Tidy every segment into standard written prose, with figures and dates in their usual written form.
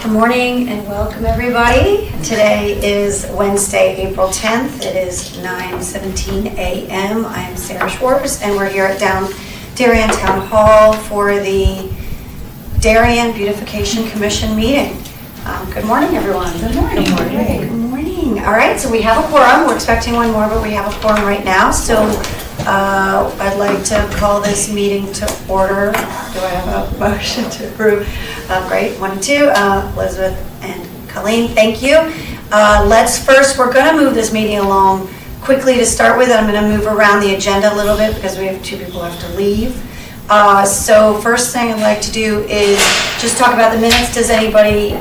Good morning and welcome everybody. Today is Wednesday, April 10th. It is 9:17 a.m. I am Sarah Schwartz and we're here at Darien Town Hall for the Darien Beautification Commission meeting. Good morning, everyone. Good morning. Good morning. Good morning. All right, so we have a quorum. We're expecting one more, but we have a quorum right now. So I'd like to call this meeting to order. Do I have a motion to approve? Great. 1 and 2. Elizabeth and Colleen, thank you. We're going to move this meeting along quickly to start with. I'm going to move around the agenda a little bit because we have 2 people who have to leave. So first thing I'd like to do is just talk about the minutes. Has everybody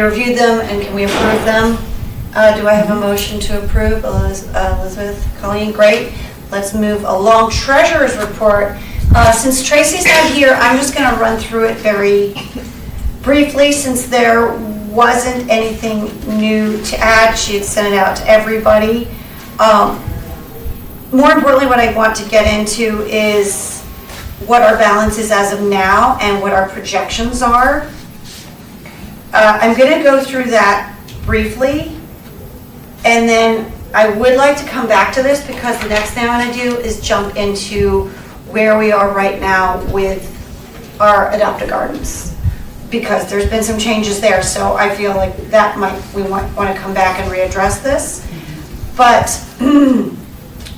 reviewed them and can we approve them? Do I have a motion to approve? Elizabeth, Colleen, great. Let's move along. Treasurer's report. Since Tracy's not here, I'm just going to run through it very briefly since there wasn't anything new to add. She had sent it out to everybody. More importantly, what I want to get into is what our balance is as of now and what our projections are. I'm going to go through that briefly, and then I would like to come back to this because the next thing I'm going to do is jump into where we are right now with our adopted gardens, because there's been some changes there, so I feel like that we want to come back and readdress this. But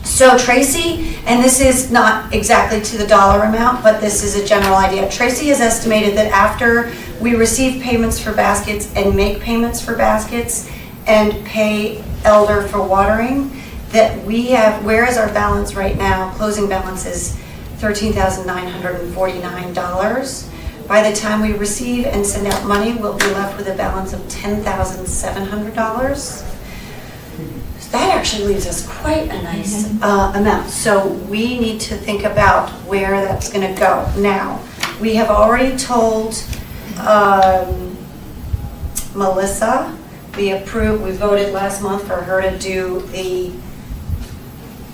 so Tracy, and this is not exactly to the dollar amount, but this is a general idea. Tracy has estimated that after we receive payments for baskets and make payments for baskets and pay Elder for watering, that we have, where is our balance right now? Closing balance is $13,949. By the time we receive and send out money, we'll be left with a balance of $10,700. So that actually leaves us quite a nice amount. So we need to think about where that's going to go. Now, we have already told Melissa, we voted last month for her to do the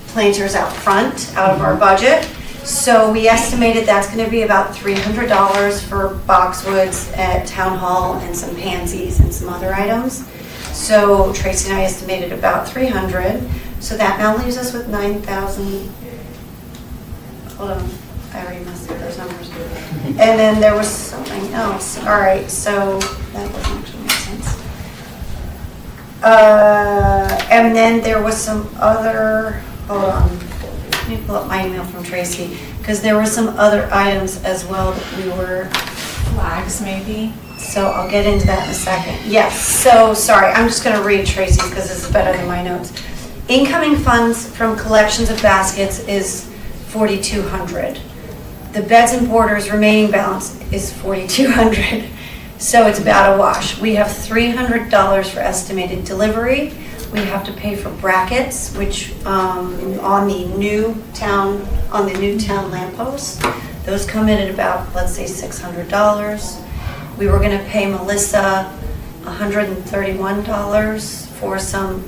planters out front, out of our budget. So we estimated that's going to be about $300 for boxwoods at Town Hall and some pansies and some other items. So Tracy and I estimated about $300. So that now leaves us with $9,000. Hold on, I already messed up those numbers. And then there was something else. All right, so that doesn't actually make sense. And then there was some other, hold on. Let me pull up my email from Tracy, because there were some other items as well that we were... Flags, maybe? So I'll get into that in a second. Yes, so sorry, I'm just going to read Tracy's because this is better than my notes. Incoming funds from collections of baskets is $4,200. The beds and borders remaining balance is $4,200. So it's about a wash. We have $300 for estimated delivery. We have to pay for brackets, which on the new town lampposts, those come in at about, let's say, $600. We were going to pay Melissa $131 for some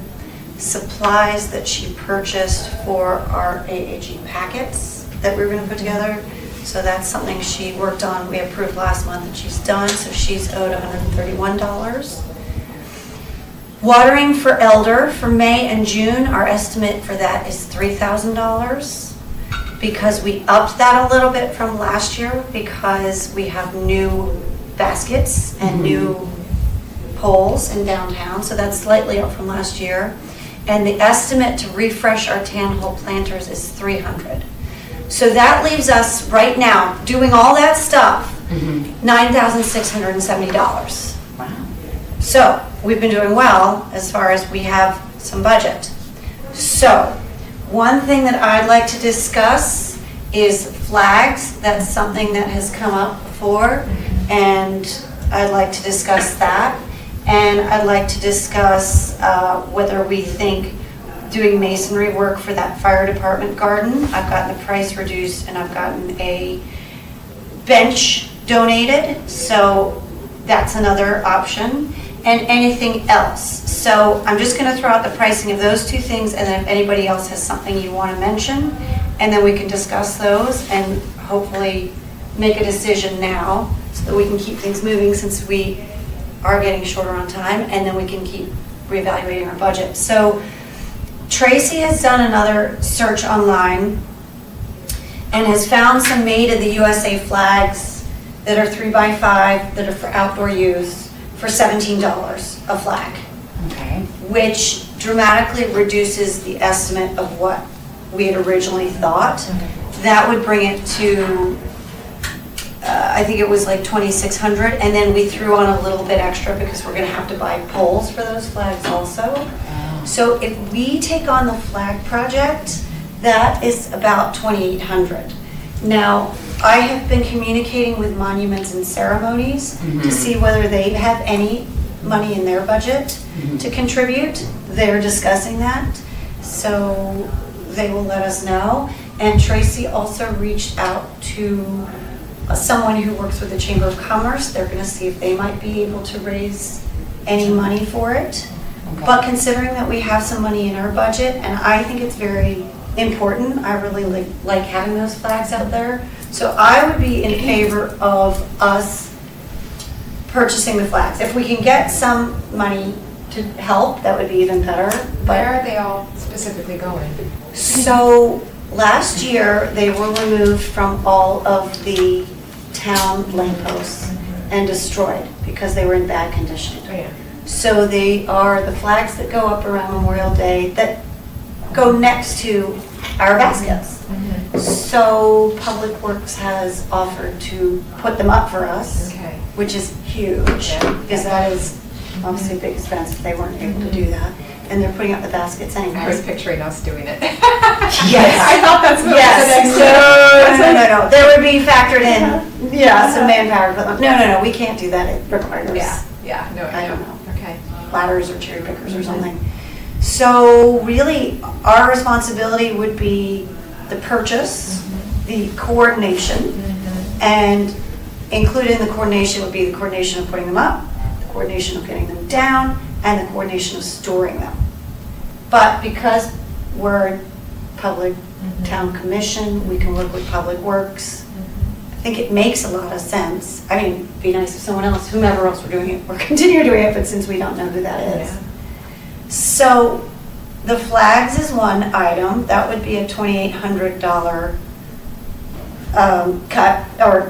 supplies that she purchased for our AAG packets that we were going to put together. So that's something she worked on. We approved last month and she's done, so she's owed $131. Watering for Elder for May and June, our estimate for that is $3,000 because we upped that a little bit from last year because we have new baskets and new poles in downtown, so that's slightly up from last year. And the estimate to refresh our Town Hall planters is $300. So that leaves us right now, doing all that stuff, $9,670. Wow. So we've been doing well as far as we have some budget. So one thing that I'd like to discuss is flags. That's something that has come up before, and I'd like to discuss that. And I'd like to discuss whether we think doing masonry work for that fire department garden. I've gotten the price reduced and I've gotten a bench donated, so that's another option. And anything else. So I'm just going to throw out the pricing of those 2 things, and then if anybody else has something you want to mention, and then we can discuss those and hopefully make a decision now. so that we can keep things moving since we are getting shorter on time, and then we can keep reevaluating our budget. So Tracy has done another search online and has found some made in the USA flags that are 3x5 that are for outdoor use for $17 a flag. Okay. Which dramatically reduces the estimate of what we had originally thought. That would bring it to, I think it was like 2,600, and then we threw on a little bit extra because we're gonna have to buy poles for those flags also. Oh. So if we take on the flag project, that is about 2,800. Now, I have been communicating with Monuments and Ceremonies to see whether they have any money in their budget to contribute. They're discussing that, so they will let us know. And Tracy also reached out to someone who works with the Chamber of Commerce. They're going to see if they might be able to raise any money for it. Okay. But considering that we have some money in our budget, and I think it's very important, I really like having those flags out there. So I would be in favor of us purchasing the flags. If we can get some money to help, that would be even better. Where are they all specifically going? So last year, they were removed from all of the town lampposts and destroyed because they were in bad condition. Oh, yeah. So they are the flags that go up around Memorial Day that go next to our baskets. So Public Works has offered to put them up for us, Okay. which is huge, because that is obviously a big expense if they weren't able to do that. And they're putting up the baskets anyway. I was picturing us doing it. Yes. I thought that's what Yes, was the next no. There would be factored in, some manpower. But no, we can't do that. It requires No, I don't know. Okay. ladders or cherry pickers or something. So really, our responsibility would be the purchase, the coordination, and included in the coordination would be the coordination of putting them up, the coordination of getting them down, and the coordination of storing them. But because we're a public town commission, we can work with Public Works. I think it makes a lot of sense. I mean, it'd be nice if someone else, whomever else were doing it, or continue doing it, but since we don't know who that is. Yeah. So the flags is one item. That would be a $2,800 cut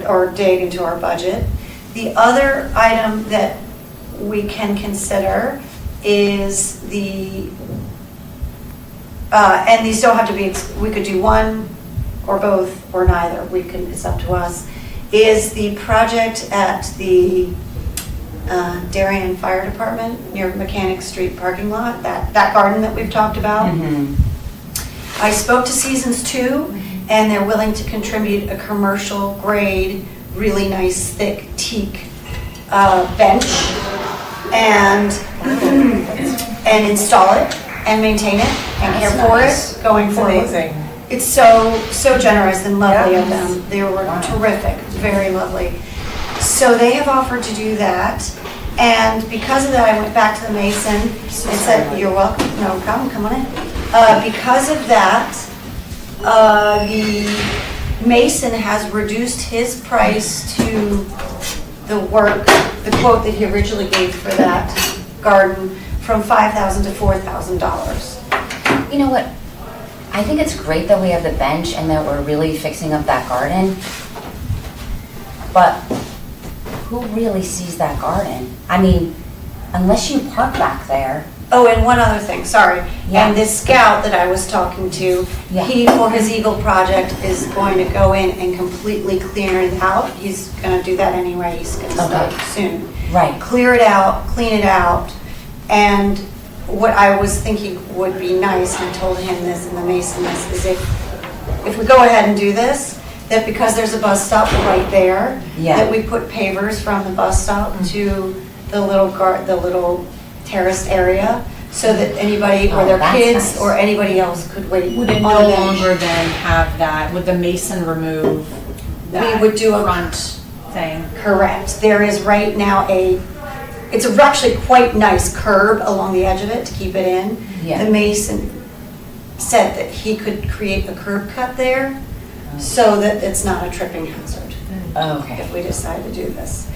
or dig into our budget. The other item that we can consider is and these don't have to be, we could do one or both or neither, it's up to us, is the project at the Darien Fire Department near Mechanic Street parking lot, that garden that we've talked about. I spoke to Seasons 2, and they're willing to contribute a commercial grade, really nice thick teak bench and install it and maintain it and care for it going forward. Amazing. It's so generous and lovely of them. They were terrific, very lovely. So they have offered to do that. And because of that, I went back to the Mason and said, "You're welcome, no problem, come on in." Because of that, the Mason has reduced his price to the quote that he originally gave for that garden from $5,000 to $4,000. You know what? I think it's great that we have the bench and that we're really fixing up that garden. But who really sees that garden? I mean, unless you park back there. Oh, and one other thing, sorry. Yeah. And this scout that I was talking to, Yeah. he, for his Eagle project, is going to go in and completely clear it out. He's going to do that anyway. He's going to start soon. Right. Clear it out, clean it out. And what I was thinking would be nice, and I told him this and the Mason this, is if we go ahead and do this, that because there's a bus stop right there, that we put pavers from the bus stop to the little terraced area, so that anybody or their kids or anybody else could wait. Would it no longer then have that, would the Mason remove that We would do a front thing? Correct. There is right now it's actually quite nice curb along the edge of it to keep it in. Yeah. The Mason said that he could create a curb cut there so that it's not a tripping hazard. Oh, okay. if we decide to do this.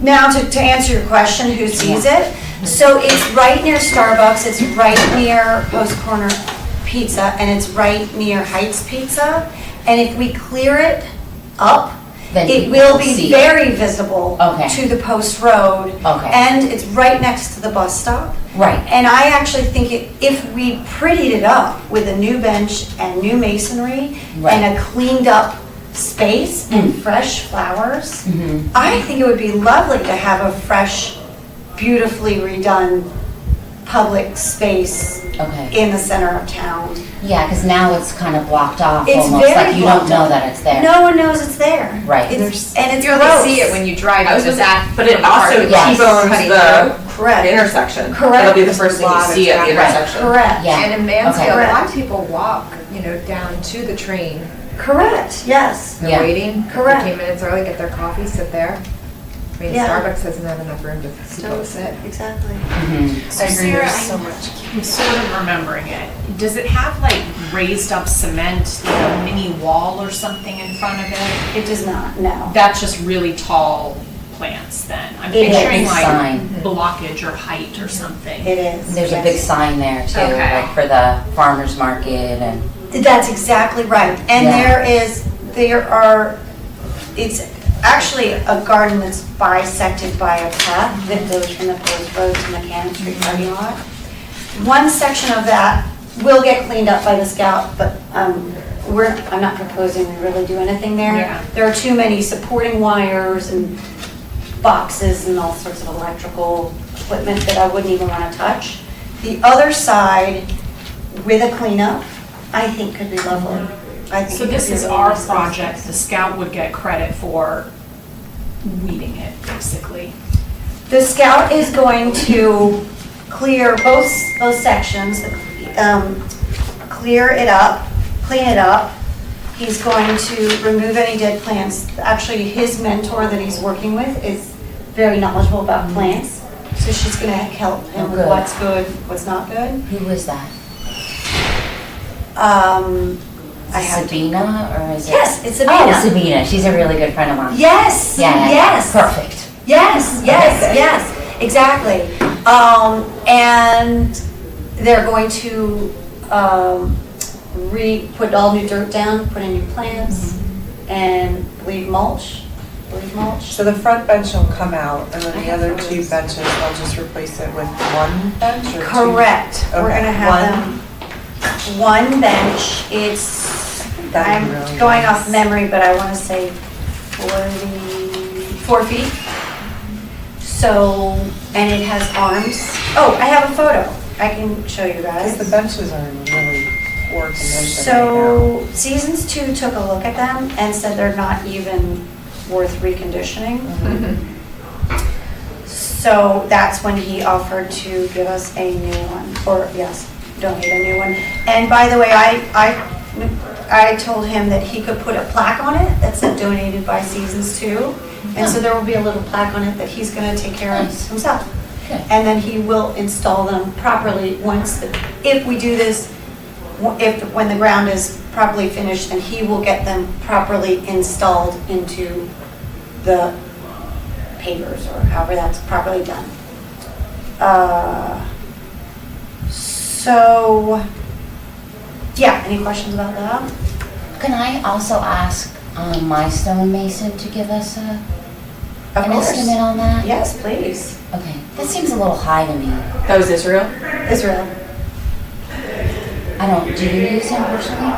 Now, to answer your question, who sees it? So it's right near Starbucks, it's right near Post Corner Pizza, and it's right near Heights Pizza. And if we clear it up, Then it people will see be it. very visible Okay. to the Post Road. Okay. And it's right next to the bus stop. Right. And I actually think if we prettied it up with a new bench and new masonry Right. and a cleaned up space and Mm. fresh flowers, Mhm. I think it would be lovely to have a fresh, beautifully redone public space Okay. in the center of town. Yeah, because now it's kind of blocked off It's almost, very like you don't blocked know off. that it's there. No one knows it's there. Right. And it's You only gross. see it when you drive. I was It's gonna say, that- but it the part also Yes. T-bones cutting the Correct. intersection. Correct. It'll be the first thing you see at the Right. intersection. Correct. Yeah. And in Mansfield, Okay. a lot of people walk, down to the train. Correct, yes. Yeah. They're waiting Correct. 15 minutes early, get their coffee, sit there. I mean, Yeah. Starbucks doesn't have enough room to people to sit. Exactly. Mhm. So Sarah, I'm sort of remembering it. Does it have like raised up cement, like a mini wall or something in front of it? It does not, no. That's just really tall plants then. I'm It is. picturing like Sign. blockage or height or something. It is. There's a yes. big sign there too, Okay. like for the farmer's market and, That's exactly right. And Yeah. it's actually a garden that's bisected by a path that goes from the Post Road to Mechanic Street parking lot. One section of that will get cleaned up by the Scout, but I'm not proposing we really do anything there. Yeah. There are too many supporting wires and boxes and all sorts of electrical equipment that I wouldn't even want to touch. The other side, with a cleanup, I think could be lovely. I think So it could this be a is really our nice project, space. the Scout would get credit for weeding it, basically. The Scout is going to clear both sections, clear it up, clean it up. He's going to remove any dead plants. Actually, his mentor that he's working with is very knowledgeable about plants, so she's going to help him Oh, with good. what's good, what's not good. who is that? I have to. Sabina or is it? Yes, it's Oh, Sabina. Sabina, she's a really good friend of mine. Yes, Yeah, yes. perfect. Yes, yes, exactly. And they're going to put all new dirt down, put in new plants, and leave mulch. So the front bench will come out, and then the other two benches, they'll just replace it with one bench or two? Correct. We're Okay, gonna have them, one bench, That'd I'm be really going nice. off memory, but I wanna say 44 feet. So, and it has arms. Oh, I have a photo. I can show you guys. Because the benches are in really poor condition right So, Seasons 2 took a look at them and said they're not even worth reconditioning. So that's when he offered to give us a new one, or yes, donate a new one. And by the way, I told him that he could put a plaque on it that said donated by Seasons 2. And so there will be a little plaque on it that he's gonna take care of Nice. himself. Good. And then he will install them properly if we do this, when the ground is properly finished, then he will get them properly installed into the pavers, or however that's properly done. So, yeah, any questions about that? Can I also ask my stonemason to give us Of an course. estimate on that? Yes, please. Okay, that seems a little high to me. That was Israel? Israel. Do you use him personally?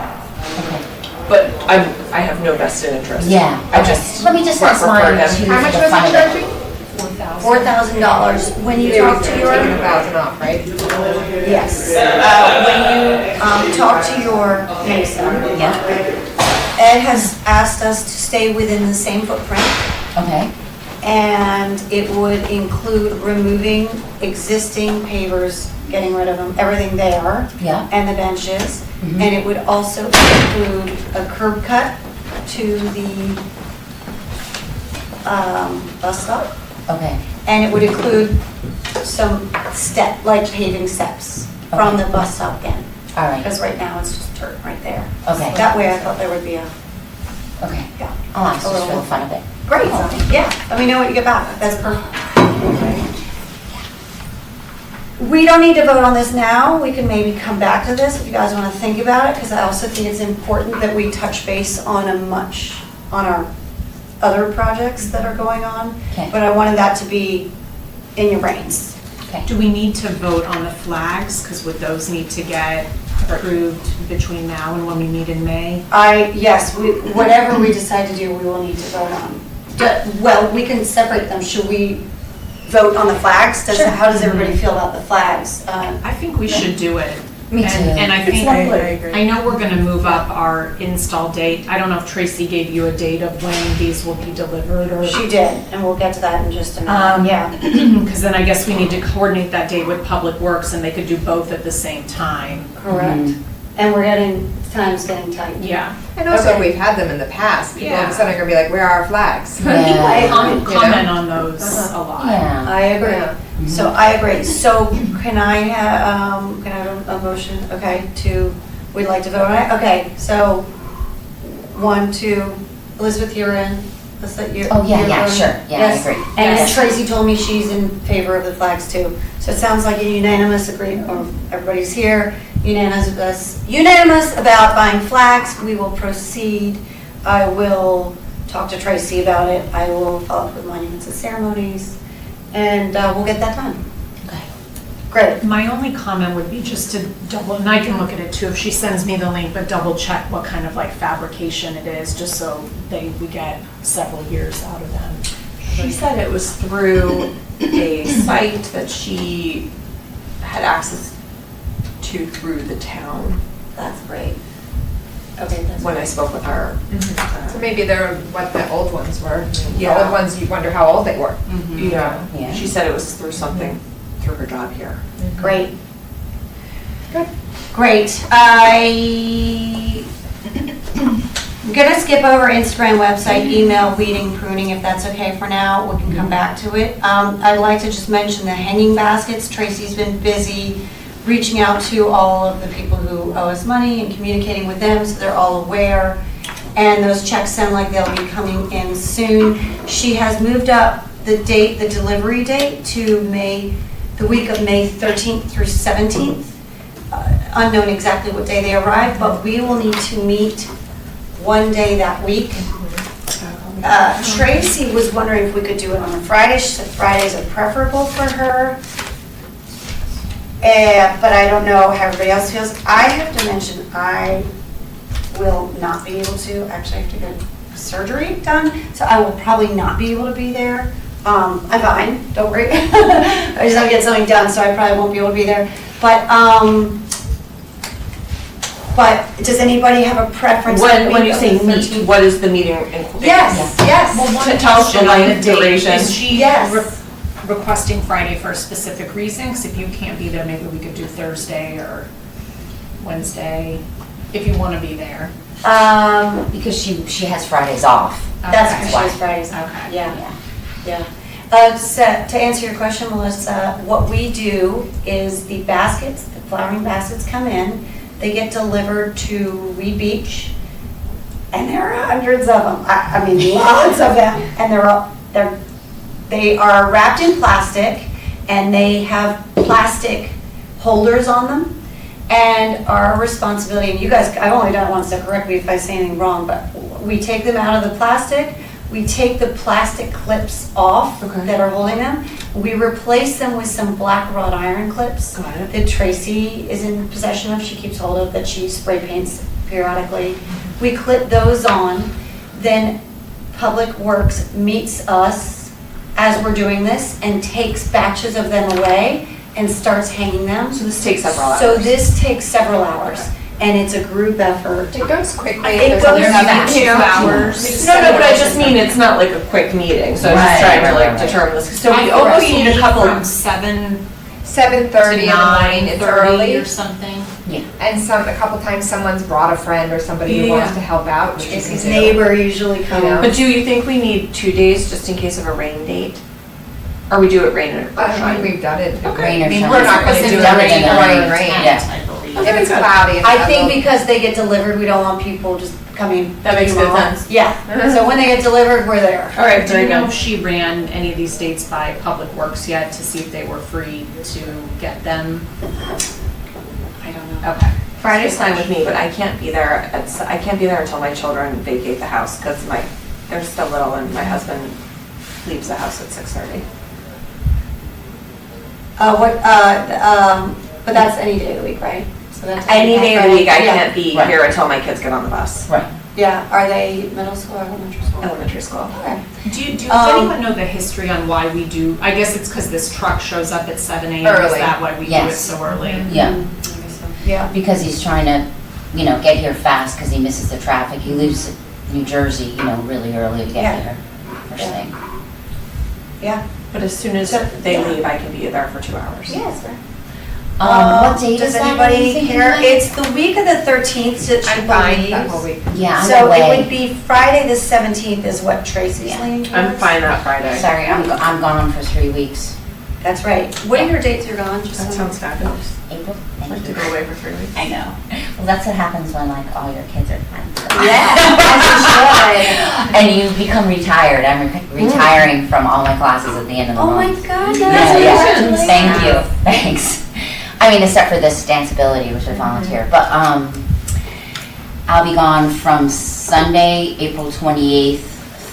Okay. But I have no vested interest. Yeah, I okay. just Let me just ask refer mine him. to How much the was fun he of it. charging? $4,000. When you talk to Taking your, 1,000 off, right? yes, when you talk to your mason, Yeah, Ed has asked us to stay within the same footprint, okay, and it would include removing existing pavers, getting rid of them, everything there, yeah, and the benches. Mhm. And it would also include a curb cut to the bus stop. okay, And it would include some like paving steps from Okay. the bus stop in. all right, Because right now it's just dirt right there. okay. That way I thought there would be a Okay. Yeah. I'll ask A just for little. the fun of it. Great, yeah, let me know what you get back, that's perfect. We don't need to vote on this now, we can maybe come back to this if you guys want to think about it, because I also think it's important that we touch base on our other projects that are going on. Okay. But I wanted that to be in your brains. Okay. Do we need to vote on the flags? Because would those need to get approved between now and when we meet in May? Yes, whatever we decide to do, we will need to vote on. Well, we can separate them, should we vote on the flags? How does everybody feel about the flags? I think we should do it. Me too. And I think, I agree. I know we're gonna move up our install date. I don't know if Tracy gave you a date of when these will be delivered or. She did, and we'll get to that in just a minute, yeah. Because then I guess we need to coordinate that date with Public Works and they could do both at the same time. Correct. And we're time's getting tight. Yeah. And also, Okay. we've had them in the past. People all of Yeah. a sudden are gonna be like, where are our flags? Yeah. Comment on those a lot. Yeah. I agree. Yeah. So I agree. So can I have a motion, okay, we'd like to vote on it? Okay, so 1, 2, Elizabeth, you're in. Let's let you. Oh, yeah, you're yeah, voting. sure. Yeah, I Yes. agree. And then Yes. Tracy told me she's in favor of the flags too. So it sounds like a unanimous agreement, or everybody's here, unanimous about buying flags. We will proceed. I will talk to Tracy about it. I will follow up with monuments and ceremonies, and we'll get that done. Okay. Great. My only comment would be just to double, and I can look at it too if she sends me the link, but double check what kind of like fabrication it is, just so we get several years out of them. She said it was through a site that she had access to through the town That's great. Okay, that's when I spoke with her. So maybe they're what the old ones were. The Yeah. old ones, you wonder how old they were. Yeah, Yeah. she said it was through something, through her job here. great. Good. Great. I'm gonna skip over Instagram, website, email, weeding, pruning, if that's okay for now. We can come back to it. I'd like to just mention the hanging baskets. Tracy's been busy reaching out to all of the people who owe us money and communicating with them, so they're all aware. And those checks sound like they'll be coming in soon. She has moved up the delivery date to the week of May 13th through 17th. Unknown exactly what day they arrive, but we will need to meet one day that week. Tracy was wondering if we could do it on a Friday. She said Fridays are preferable for her. But I don't know how everybody else feels. I have to mention, I will not be able to, actually I have to get surgery done, so I will probably not be able to be there. I'm fine, don't worry. I just have to get something done, so I probably won't be able to be there. But does anybody have a preference? When you say meet, what is the meeting include? Yes, yes. Well, one To tell us the question on length, date, duration. is she Yes. requesting Friday for a specific reason? 'Cause if you can't be there, maybe we could do Thursday or Wednesday, if you want to be there. Because she has Fridays off. That's Okay. because she's Fridays. Okay. Yeah. Yeah. Yeah. So to answer your question, Melissa, what we do is the baskets, the flowering baskets come in, they get delivered to Reed Beach, and there are hundreds of them. I mean, lots of them. And they are wrapped in plastic, and they have plastic holders on them. And our responsibility, and you guys, I've only done it once, so correct me if I say anything wrong, but we take them out of the plastic, we take the plastic clips off Okay. that are holding them, we replace them with some black wrought iron clips Got it. that Tracy is in possession of, she keeps hold of, that she spray paints periodically. We clip those on, then Public Works meets us as we're doing this and takes batches of them away and starts hanging them. So this takes several hours. So this takes several hours, and it's a group effort. It goes quickly. It if there's goes other fast. people. 2 hours. No, but I just mean it's not like a quick meeting, so I was just Right, trying to right, like right. determine this. So I we think only we need a couple. From 7 7:30 in to the morning, it's 9:30 early. or something. And a couple times someone's brought a friend or somebody who Yeah. wants to help out, which you can Tracy's do. neighbor usually comes. Yeah. But do you think we need 2 days just in case of a rain date? Or we do it rain or I mean, shine? we've done it. Rain or I mean, shine. we're not gonna do it Done it rain, in the rain, rain. rain. Yeah. I believe. be. If it's cloudy. and I think ugly. because they get delivered, we don't want people just coming. That makes good sense. Yeah, so when they get delivered, we're there. All right, Do very you know good. if she ran any of these dates by Public Works yet to see if they were free to get them? I don't know. Okay. Friday's fine with me, but I can't be there. I can't be there until my children vacate the house because they're still little and my husband leaves the house at 6:30. But that's any day of the week, right? So that's Any day of the week, I Yeah. can't be Right. here until my kids get on the bus. Right. Yeah, are they middle school or elementary school? Elementary school. Okay. Does Um, anyone know the history on why we do, I guess it's because this truck shows up at 7 a.m. Is Early. that why we do it Yes. so early? Yeah, Yeah. because he's trying to, get here fast because he misses the traffic. He leaves New Jersey, really early to Yeah. get here, first Yeah. thing. Yeah. But as soon as they leave, I can be there for 2 hours. Yes. What date Does is that? Are you anybody thinking care? of? It's the week of the 13th, it should I'm fine that believe. whole week. Yeah, I'm So away. it would be Friday the 17th is what Tracy's Yeah. leaning towards. I'm fine that Friday. Sorry, I'm gone for 3 weeks. That's right. What are your dates you're gone? Just That so- sounds fabulous. April? I'd like to go away for 3 weeks. I know. Well, that's what happens when all your kids are friends. Yeah. And you become retired. I'm retiring from all my classes at the end of the Oh my month. God, Yeah, yeah. congratulations. Thank you. Thanks. I mean, except for this danceability, which I volunteer. But I'll be gone from Sunday, April 28th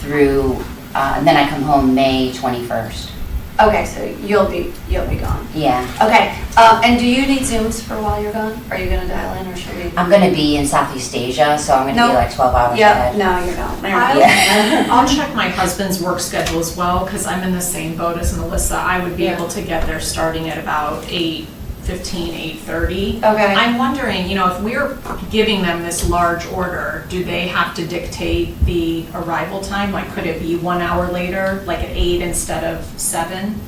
through, and then I come home May 21st. Okay, so you'll be gone. Yeah. Okay, and do you need Zooms for while you're gone? Are you gonna dial in or should we? I'm going to be in Southeast Asia, so I'm going to No. be like 12 hours Yeah, ahead. no, you're not. Yeah. I'll check my husband's work schedule as well, because I'm in the same boat as Melissa. I would be Yeah. able to get there starting at about 8:15, 8:30. Okay. I'm wondering, if we're giving them this large order, do they have to dictate the arrival time? Like, could it be 1 hour later, like at 8 instead of 7?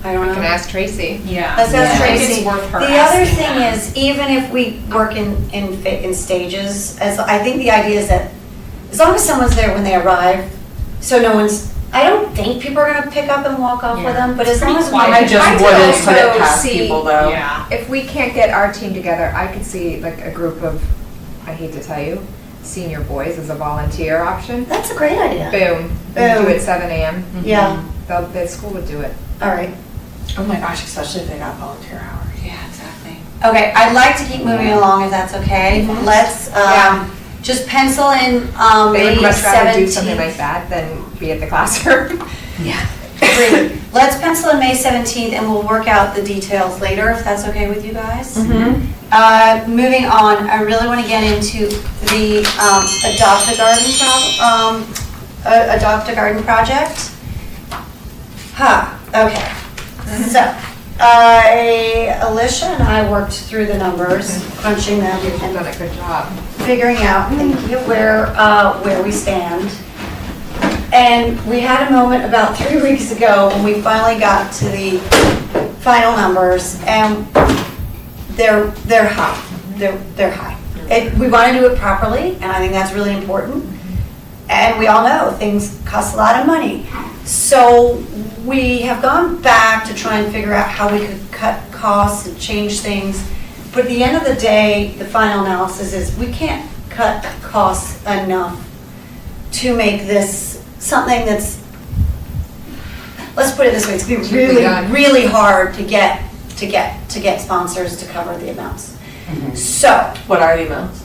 I don't I can know. ask Tracy. Yeah. Let's ask I think Tracy. it's worth her The other asking thing that. is, even if we work in stages, as I think the idea is that as long as someone's there when they arrive, so no one's, I don't think people are gonna pick up and walk off with Yeah. them, but as long as we. I just I could wouldn't put it also past see- people though. Yeah. If we can't get our team together, I could see like a group of, I hate to tell you, senior boys as a volunteer option. That's a great idea. Boom. We Boom. do it 7 a.m. Yeah, The school would do it. all right. Oh my gosh, especially if they got volunteer hours. Yeah, exactly. Okay, I'd like to keep moving along if that's okay. Let's, Yeah. just pencil in, They May would much rather do something 17th. like that than be at the classroom. Yeah. Great. Let's pencil in May 17th and we'll work out the details later if that's okay with you guys. Moving on, I really want to get into the Adopt a Garden project. Okay. So, Alicia and I worked through the numbers, crunching them You've and done a good job. figuring out, thank you, where we stand. And we had a moment about 3 weeks ago when we finally got to the final numbers, and they're high. They're high. We want to do it properly, and I think that's really important. And we all know things cost a lot of money. So we have gone back to try and figure out how we could cut costs and change things. But at the end of the day, the final analysis is we can't cut costs enough to make this something that's, let's put it this way, it's gonna be To be really, done. really hard to get sponsors to cover the amounts. So, What are the amounts?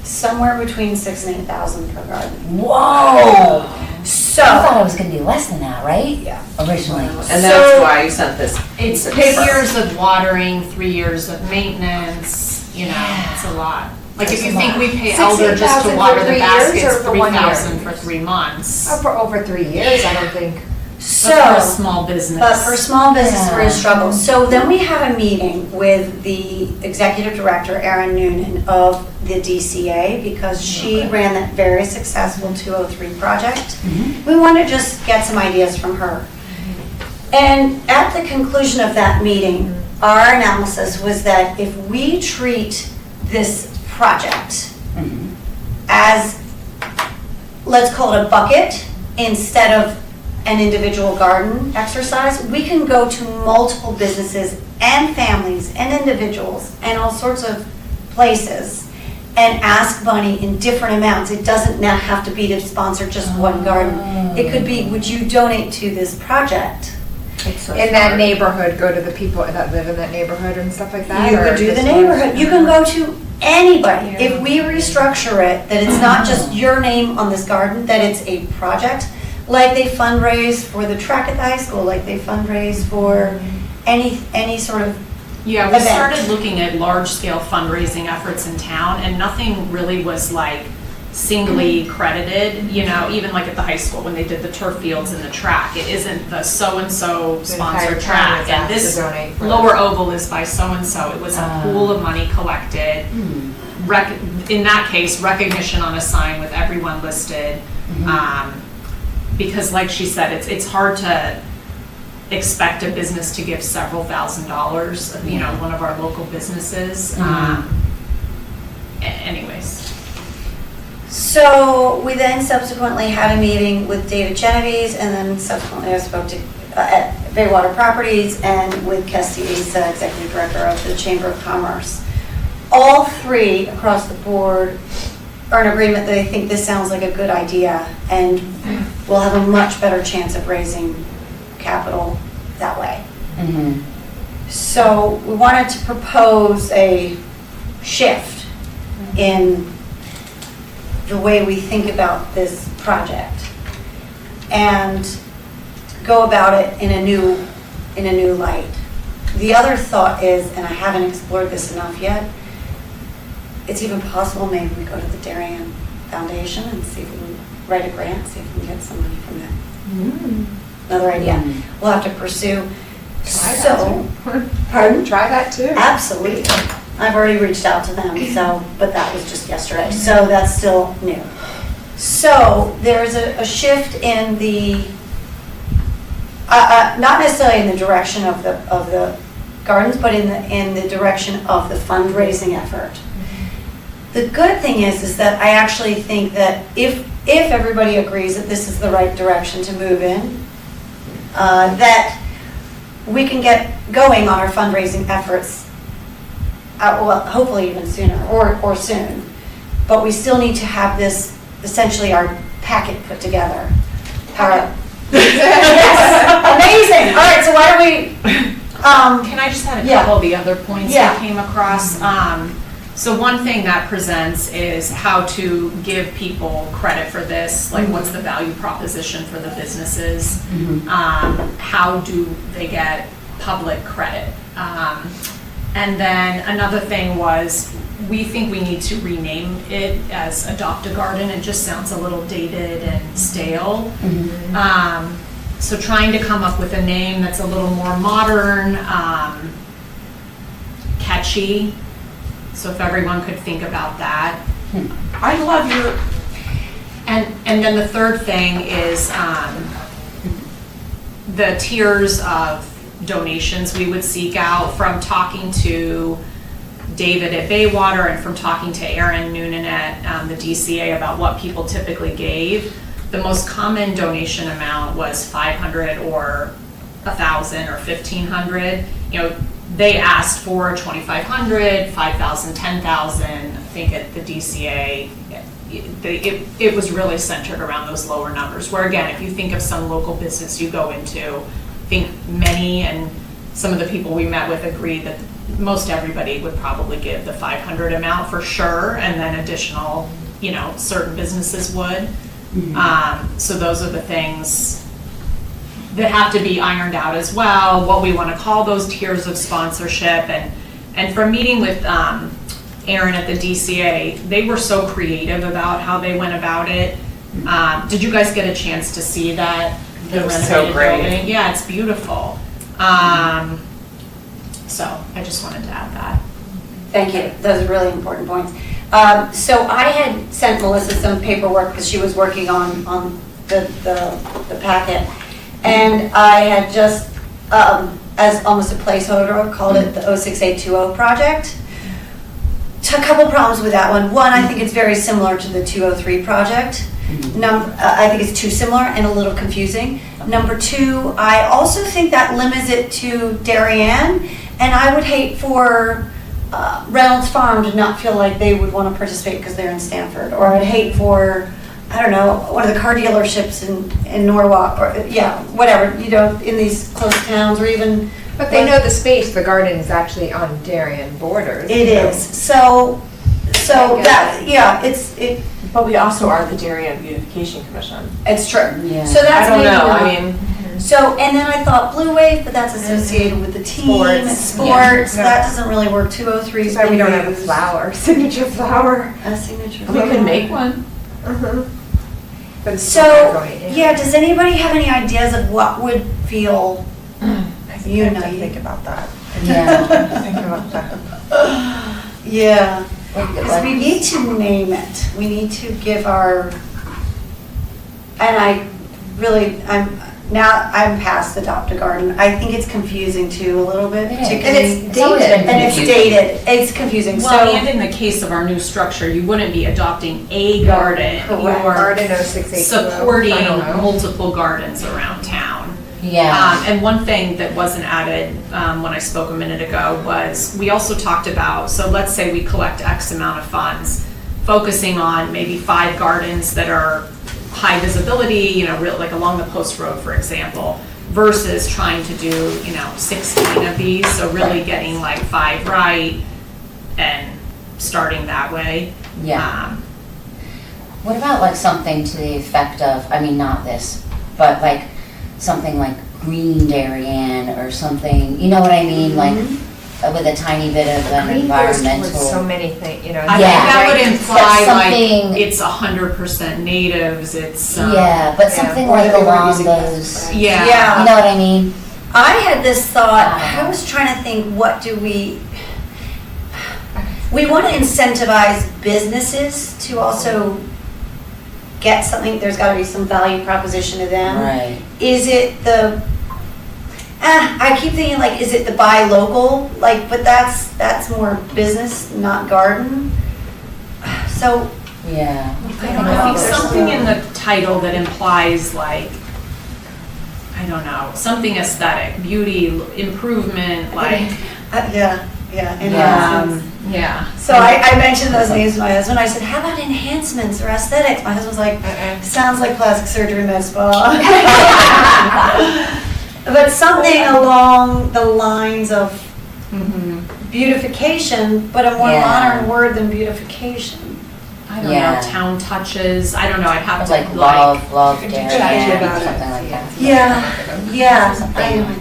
somewhere between 6,000 and 8,000 per garden. Whoa! So, I thought it was going to be less than that, right? yeah. Originally. And that's why you sent this. It's piece of 3 paper. years of watering, 3 years of maintenance, it's a lot. Like if you think we pay Elder just to 16,000 water for the 3 years or baskets, for 1 year? 3,000 for 3 months. For over 3 years, I don't think. But for a So, small business. but for small business, we're in Yeah. struggle. So then we had a meeting with the executive director, Erin Noonan, of the DCA, because she ran that very successful 203 project. We wanted to just get some ideas from her. And at the conclusion of that meeting, our analysis was that if we treat this project as, let's call it a bucket, instead of an individual garden exercise, we can go to multiple businesses and families and individuals and all sorts of places and ask money in different amounts. It doesn't now have to be to sponsor just one garden. It could be, would you donate to this project? In that neighborhood, go to the people that live in that neighborhood and stuff like that? You or could do the just neighborhood. You can go to anybody. Yeah. If we restructure it, that it's not just your name on this garden, that it's a project, like they fundraise for the track at the high school, like they fundraise for any sort of Yeah, we event. started looking at large-scale fundraising efforts in town, and nothing really was like singly credited, you know, even like at the high school when they did the turf fields and the track. It isn't the so-and-so The sponsored entire town track, is and asked this to donate for lower oval is by so-and-so. It was a pool of money collected. In that case, recognition on a sign with everyone listed. Because like she said, it's hard to expect a business to give several $1,000s, you know, one of our local businesses. Anyways. So we then subsequently had a meeting with David Genovese, and then subsequently I spoke to at Baywater Properties and with Kesty Asa, Executive Director of the Chamber of Commerce. All three across the board are in agreement that they think this sounds like a good idea and we'll have a much better chance of raising capital that way. So we wanted to propose a shift in the way we think about this project and go about it in a new light. The other thought is, and I haven't explored this enough yet, it's even possible maybe we go to the Darien Foundation and see if we can write a grant, see if we can get some money from that. Another idea we'll have to pursue. Pardon? Try that too. Absolutely. I've already reached out to them, but that was just yesterday, so that's still new. So there's a shift in the, not necessarily in the direction of the gardens, but in the direction of the fundraising effort. The good thing is that I actually think that if everybody agrees that this is the right direction to move in, that we can get going on our fundraising efforts, well, hopefully even sooner or soon. But we still need to have this, essentially our packet put together. Yes, amazing. All right, so why don't we, Can I just add a Yeah. couple of the other points Yeah. that came across? So one thing that presents is how to give people credit for this, like what's the value proposition for the businesses? How do they get public credit? And then another thing was, we think we need to rename it as Adopt a Garden. It just sounds a little dated and stale. So trying to come up with a name that's a little more modern, catchy. So if everyone could think about that. I love your, And then the third thing is the tiers of donations we would seek out. From talking to David at Baywater and from talking to Aaron Noonan at the DCA about what people typically gave, the most common donation amount was $500 or $1,000 or $1,500. You know, they asked for $2,500, $5,000, $10,000. I think at the DCA, it was really centered around those lower numbers. Where again, if you think of some local business you go into, I think many and some of the people we met with agreed that most everybody would probably give the 500 amount for sure, and then additional, you know, certain businesses would. So those are the things that have to be ironed out as well, what we want to call those tiers of sponsorship. And from meeting with Aaron at the DCA, they were so creative about how they went about it. Did you guys get a chance to see that? It was so great. Building? Yeah, it's beautiful. So I just wanted to add that. thank you, those are really important points. So I had sent Melissa some paperwork because she was working on the packet. And I had just, as almost a placeholder, called it the 06820 project. A couple problems with that one. One, I think it's very similar to the 203 project. I think it's too similar and a little confusing. Number two, I also think that limits it to Darien, And I would hate for Reynolds Farm to not feel like they would want to participate because they're in Stanford. Or I'd hate for, I don't know, one of the car dealerships in Norwalk, or, yeah, whatever, you know, in these close towns, or even. But they know the space, the garden is actually on Darien borders. It is, so that, yeah, But we also are the Darien Beautification Commission. it's true. Yeah. So that's I don't maybe know, not. I mean, So, and then I thought Blue Wave, but that's associated with the team, Sports. sports, Yeah. that doesn't really work. 203 's That's why we been don't have a used. flower, signature flower. A signature. we could make one. But it's still not So, going in. yeah, does anybody have any ideas of what would feel, I think You I have know, to you- think about that. Yeah. Think about that. yeah, Like- because we need to name it. We need to give our, and I really, I'm past Adopt a Garden. I think it's confusing too, a little bit, It is. particularly. It's always been And it's confusing. dated, it's confusing, so. Well, and in the case of our new structure, you wouldn't be adopting a garden. Correct. You're Garden 06820. supporting I don't know. multiple gardens around town. Yeah. And one thing that wasn't added when I spoke a minute ago was, we also talked about, so let's say we collect X amount of funds, focusing on maybe 5 gardens that are high visibility, you know, real, like along the post road, for example, versus trying to do, 16 of these, so really getting like 5 right and starting that way. Yeah. What about like something to the effect of, I mean, not this, but like something like green Darien or something, you know what I mean? Like with a tiny bit of an Green goes environmental. towards so many things, you know. I Yeah. think that would imply something- like it's 100% natives, it's. Yeah, but something Or like that we were along using those, you Yeah. Yeah. know what I mean? I had this thought, I was trying to think, what do we want to incentivize businesses to also get something, there's got to be some value proposition to them. Right. Is it I keep thinking like, is it the buy local? Like, but that's more business, not garden. So, Yeah. I don't I know. think something in the title that implies like, I don't know, something aesthetic, beauty, improvement, like, yeah. Yeah. yeah. So I mentioned those names to my husband. I said, how about enhancements or aesthetics? My husband's like, sounds like plastic surgery med spa. But something along the lines of beautification, but a more Yeah. modern word than beautification. I don't Yeah. know, town touches, I don't know, I'd have It's to like love Could Darien, you chat something about it? like that. Yeah.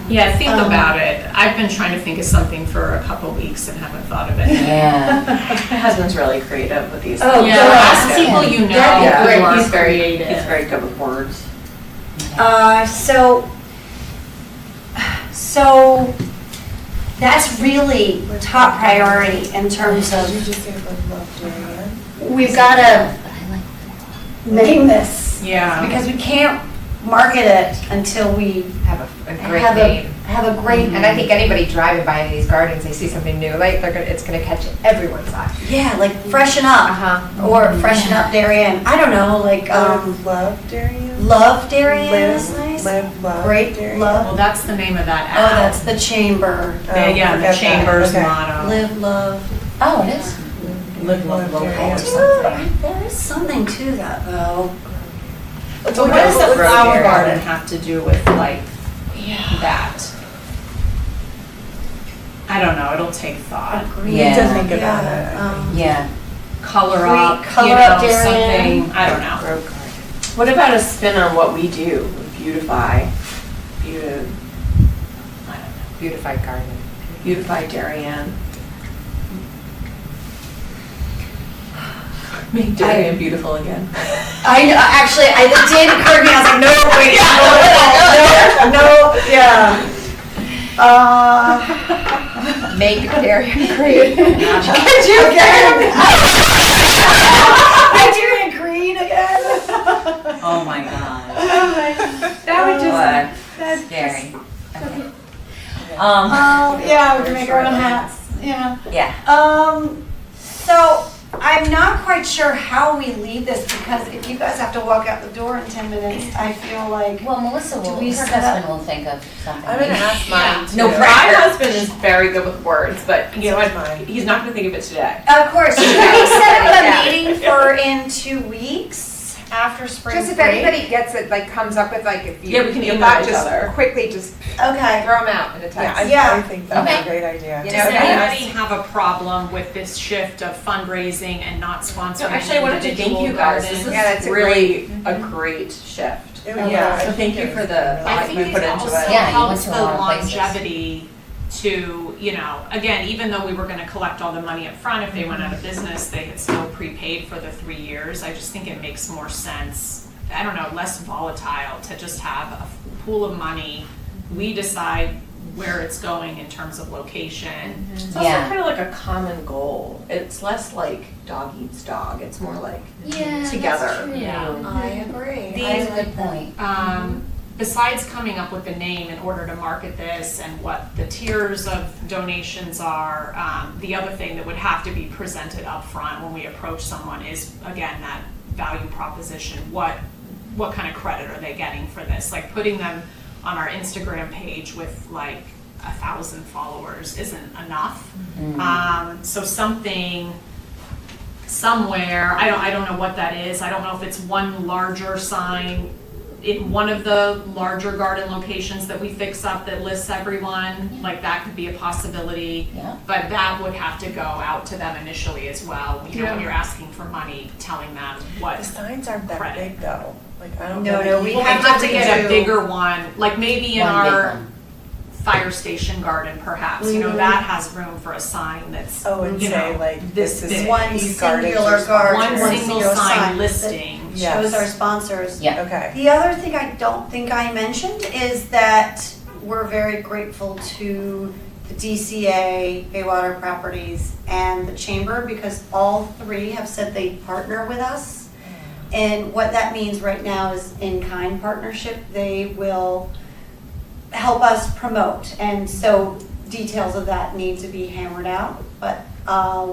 yeah, think Um, about it. I've been trying to think of something for a couple weeks and haven't thought of it. Yeah. My husband's really creative with these. Oh, things. Yeah, good. ask people you know Yeah, who are he's very creative. good with words. So that's really top priority in terms Did of, you just say love Darien? we've got to name this. Yeah. Because we can't market it until we Have a great have name. have a great, And I think anybody driving by these gardens, they see something new, like it's gonna catch everyone's eye. yeah, like freshen up, Uh-huh. or freshen up Darien. I don't know, like, Love Darien? love Darien is nice. Live, love Great Darien? love. Well, that's the name of that Oh, app. that's the chamber. Oh, Yeah, the forget that. chamber's Okay. motto. Live, love. Oh, it is? Live, love, love, Darien. or something. There is something to that though. So what does the flower garden have to do with like that? I don't know, it'll take thought. Agree. Yeah. To think about Yeah, it, I think. Yeah. Color Green- up, color you up know, Darien. something, I don't know. Road garden. What about a spin on what we do? Beautify, Beautified garden. beautify Darien. Make Darien beautiful again. I know, actually, it did occur to me, I was like, no, wait, no, yeah. Make Darien great. Did you again? Did you in green again? Oh my God. That would just, What? Scary. Okay. Yeah, we can make our own hats, yeah. Yeah. So, I'm not quite sure how we lead this, because if you guys have to walk out the door in 10 minutes, I feel like, Well, Melissa will, we her set husband up- will think of something. I'm gonna ask mine too. No, my husband is very good with words, but you know So is what? mine. He's not gonna think of it today. of course, should we set up Yeah. a meeting for in 2 weeks after spring Just if break? anybody gets it, like comes up with like, if you. Yeah, we can if email not, each just other. quickly just Okay. throw them out in a Yeah, text. Yeah. I think that's Okay. a great idea. You Does know, anybody have a problem with this shift of fundraising and not sponsoring No, actually, I wanted to thank individual you guys. This gardens? is Yeah, that's a really a great shift. Yeah, So I thank think you it for was the really I thought think you it put into also it. Yeah, you went helps to the a lot of places. longevity to, you know, again, even though we were gonna collect all the money up front, if they went out of business, they had still prepaid for the 3 years. I just think it makes more sense, I don't know, less volatile to just have a pool of money. We decide where it's going in terms of location. It's also Yeah. kind of like a common goal. It's less like dog eats dog. It's more like Yeah, together. that's true. Yeah. I agree. These- That's a good point. Besides coming up with the name in order to market this and what the tiers of donations are, the other thing that would have to be presented up front when we approach someone is, again, that value proposition. What kind of credit are they getting for this? Like, putting them on our Instagram page with like 1,000 followers isn't enough. So something somewhere, I don't know what that is. I don't know if it's one larger sign in one of the larger garden locations that we fix up that lists everyone, like that could be a possibility. Yeah. But that would have to go out to them initially as well. You know, when you're asking for money, telling them what. The signs aren't that Credit. big though. Like, I don't No, know. no, that we you- We'll have have to to get a do- bigger one, like maybe in One big our one. fire station garden perhaps, you know, Mhm. that has room for a sign that's, Oh, and you say know, like, this this is big. One East Gardens or singular something. guard, one one single single sign sign listing. Yes. shows our sponsors. Yeah. Okay. The other thing I don't think I mentioned is that we're very grateful to the DCA, Baywater Properties, and the Chamber, because all three have said they partner with us. And what that means right now is in-kind partnership. They will help us promote. And so details of that need to be hammered out, but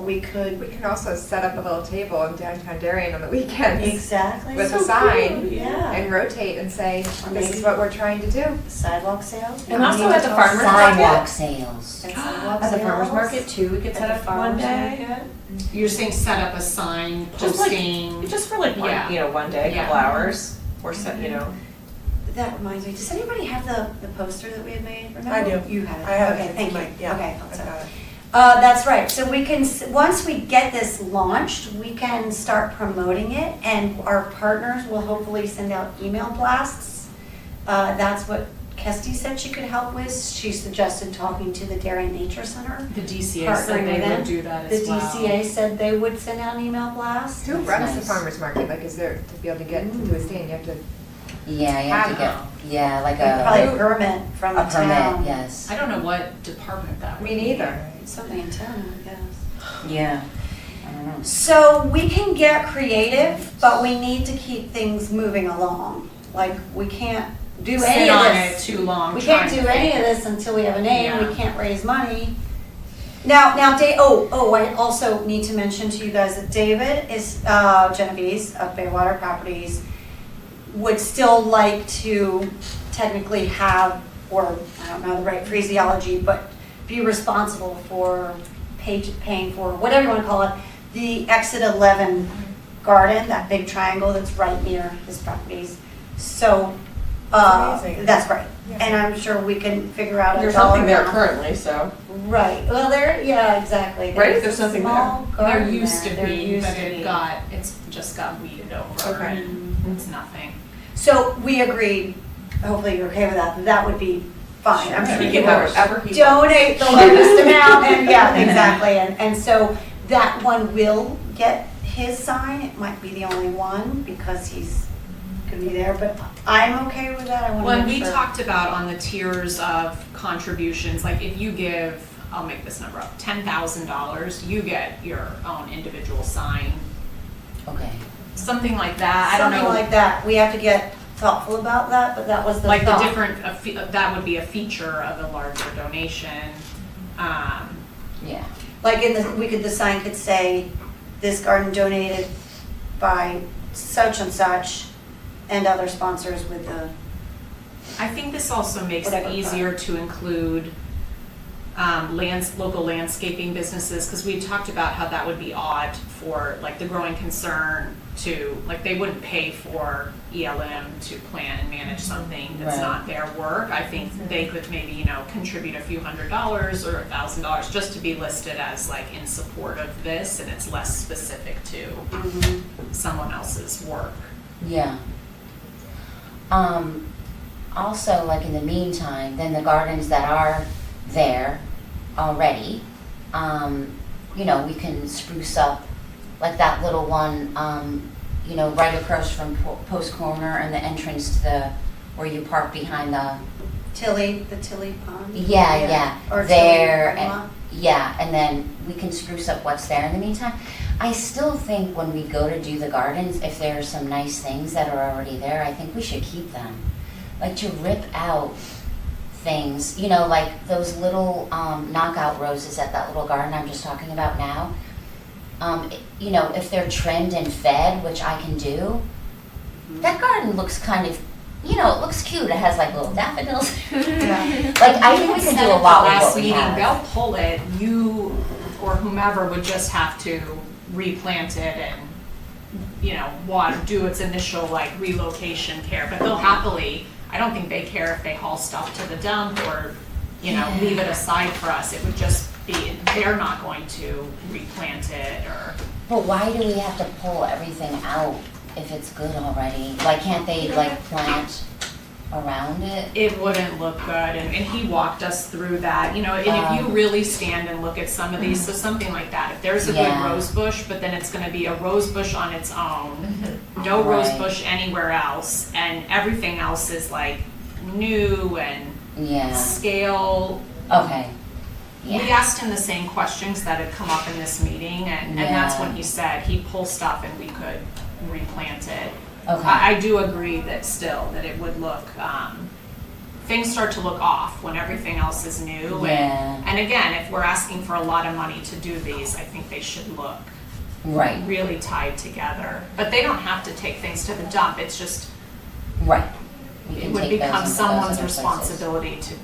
we could. We can also set up a little table in downtown Darien on the weekends Exactly. with So a sign cool. Yeah. and rotate and say, Or this maybe- is what we're trying to do. Sidewalk sales. And also at the farmer's Sidewalk market. sales. And sidewalk At the farmer's sales. market too, we could At set the up one farmer's day. market. You're saying set up a sign Just like- posting. Just for like one, Yeah. you know, one day, a Yeah. couple hours, or set, you know. That reminds me, does anybody have the poster that we had made? Remember? I do. You have it. I have Okay, it. thank you. Yeah, Okay, I've that's it. got it. That's right. So we can, once we get this launched, we can start promoting it, and our partners will hopefully send out email blasts. That's what Kesty said she could help with. She suggested talking to the Darien Nature Center. The DCA said Partnering they with them. would do that The as well. DCA said they would send out an email blast. Who That's runs the nice. farmer's market? Like, is there, to be able to get to do a stand, you have to, Yeah, you have to get, yeah, like Probably a a permit from the permit, town. yes. I don't know what department that would me be. neither. Something in town, I guess. Yeah. I don't know. So we can get creative, but we need to keep things moving along. Like, we can't do any Sit of on it this. too long. We can't trying do to any think. of this until we have a name, Yeah. we can't raise money. Now, I also need to mention to you guys that David is, Genovese of Baywater Properties, would still like to technically have, or I don't know the right phraseology, but be responsible for paying for, whatever you want to call it, the Exit 11 garden, that big triangle that's right near his properties. So, That's amazing. that's great. Yeah. And I'm sure we can figure out a There's dollar something there amount. currently, so. Right, well, yeah, exactly. Right, there's nothing there. Small There garden used to there. There be, used but to be. it's just got weeded over. Okay. and It's nothing. So we agreed, hopefully you're okay with that, that would be fine. I'm sure He you can have whatever he wants. donate the largest amount, and yeah, exactly, and so that one will get his sign, it might be the only one, because he's gonna be there, but I'm okay with that, I When wanna we make sure. talked about on the tiers of contributions, like if you give, I'll make this number up, $10,000, you get your own individual sign, Okay. something like that. I don't know. Something like that, we have to get thoughtful about that, but that was the Like the thought. different, that would be a feature of a larger donation. Yeah. Like the sign could say, this garden donated by such and such and other sponsors with the, I think this also makes it Whatever. easier to include local landscaping businesses, because we talked about how that would be odd for like the Growing Concern to, like, they wouldn't pay for ELM to plant and manage something that's Right. not their work. I think they could maybe, you know, contribute a few $100s or $1,000 just to be listed as like in support of this, and it's less specific to someone else's work. Yeah. Also, like in the meantime, then the gardens that are there already, you know, we can spruce up, like that little one, you know, right across from Post Corner and the entrance to the, where you park behind the, the Tilly Pond. yeah, Or there, Tilly and, Pond. yeah, and then we can spruce up what's there in the meantime. I still think when we go to do the gardens, if there are some nice things that are already there, I think we should keep them. Like to rip out things, you know, like those little knockout roses at that little garden I'm just talking about now. You know, if they're trimmed and fed, which I can do, that garden looks kind of, you know, it looks cute. It has like little daffodils. Like I think we can do a lot with Last what we meeting, have. they'll pull it, you or whomever would just have to replant it and, you know, do its initial like relocation care, but they'll happily, I don't think they care if they haul stuff to the dump or, you know, Yeah. leave it aside for us. It would just be, they're not going to replant it or. But why do we have to pull everything out if it's good already? Like, can't they like plant around it? It wouldn't look good, and he walked us through that, you know, and if you really stand and look at some of these, so something like that, if there's a good Yeah. rose bush, but then it's gonna be a rose bush on its own, no rose Right. bush anywhere else, and everything else is like new and Yeah, scale. okay. We Yeah, asked him the same questions that had come up in this meeting, and that's Yeah. when he said he'd pull stuff and we could replant it. okay. I do agree that still, that it would look, things start to look off when everything else is new. Yeah. And again, if we're asking for a lot of money to do these, I think they should look Right, really tied together. But they don't have to take things to the dump, it's just, right. We it can would take those become into those someone's other places. responsibility to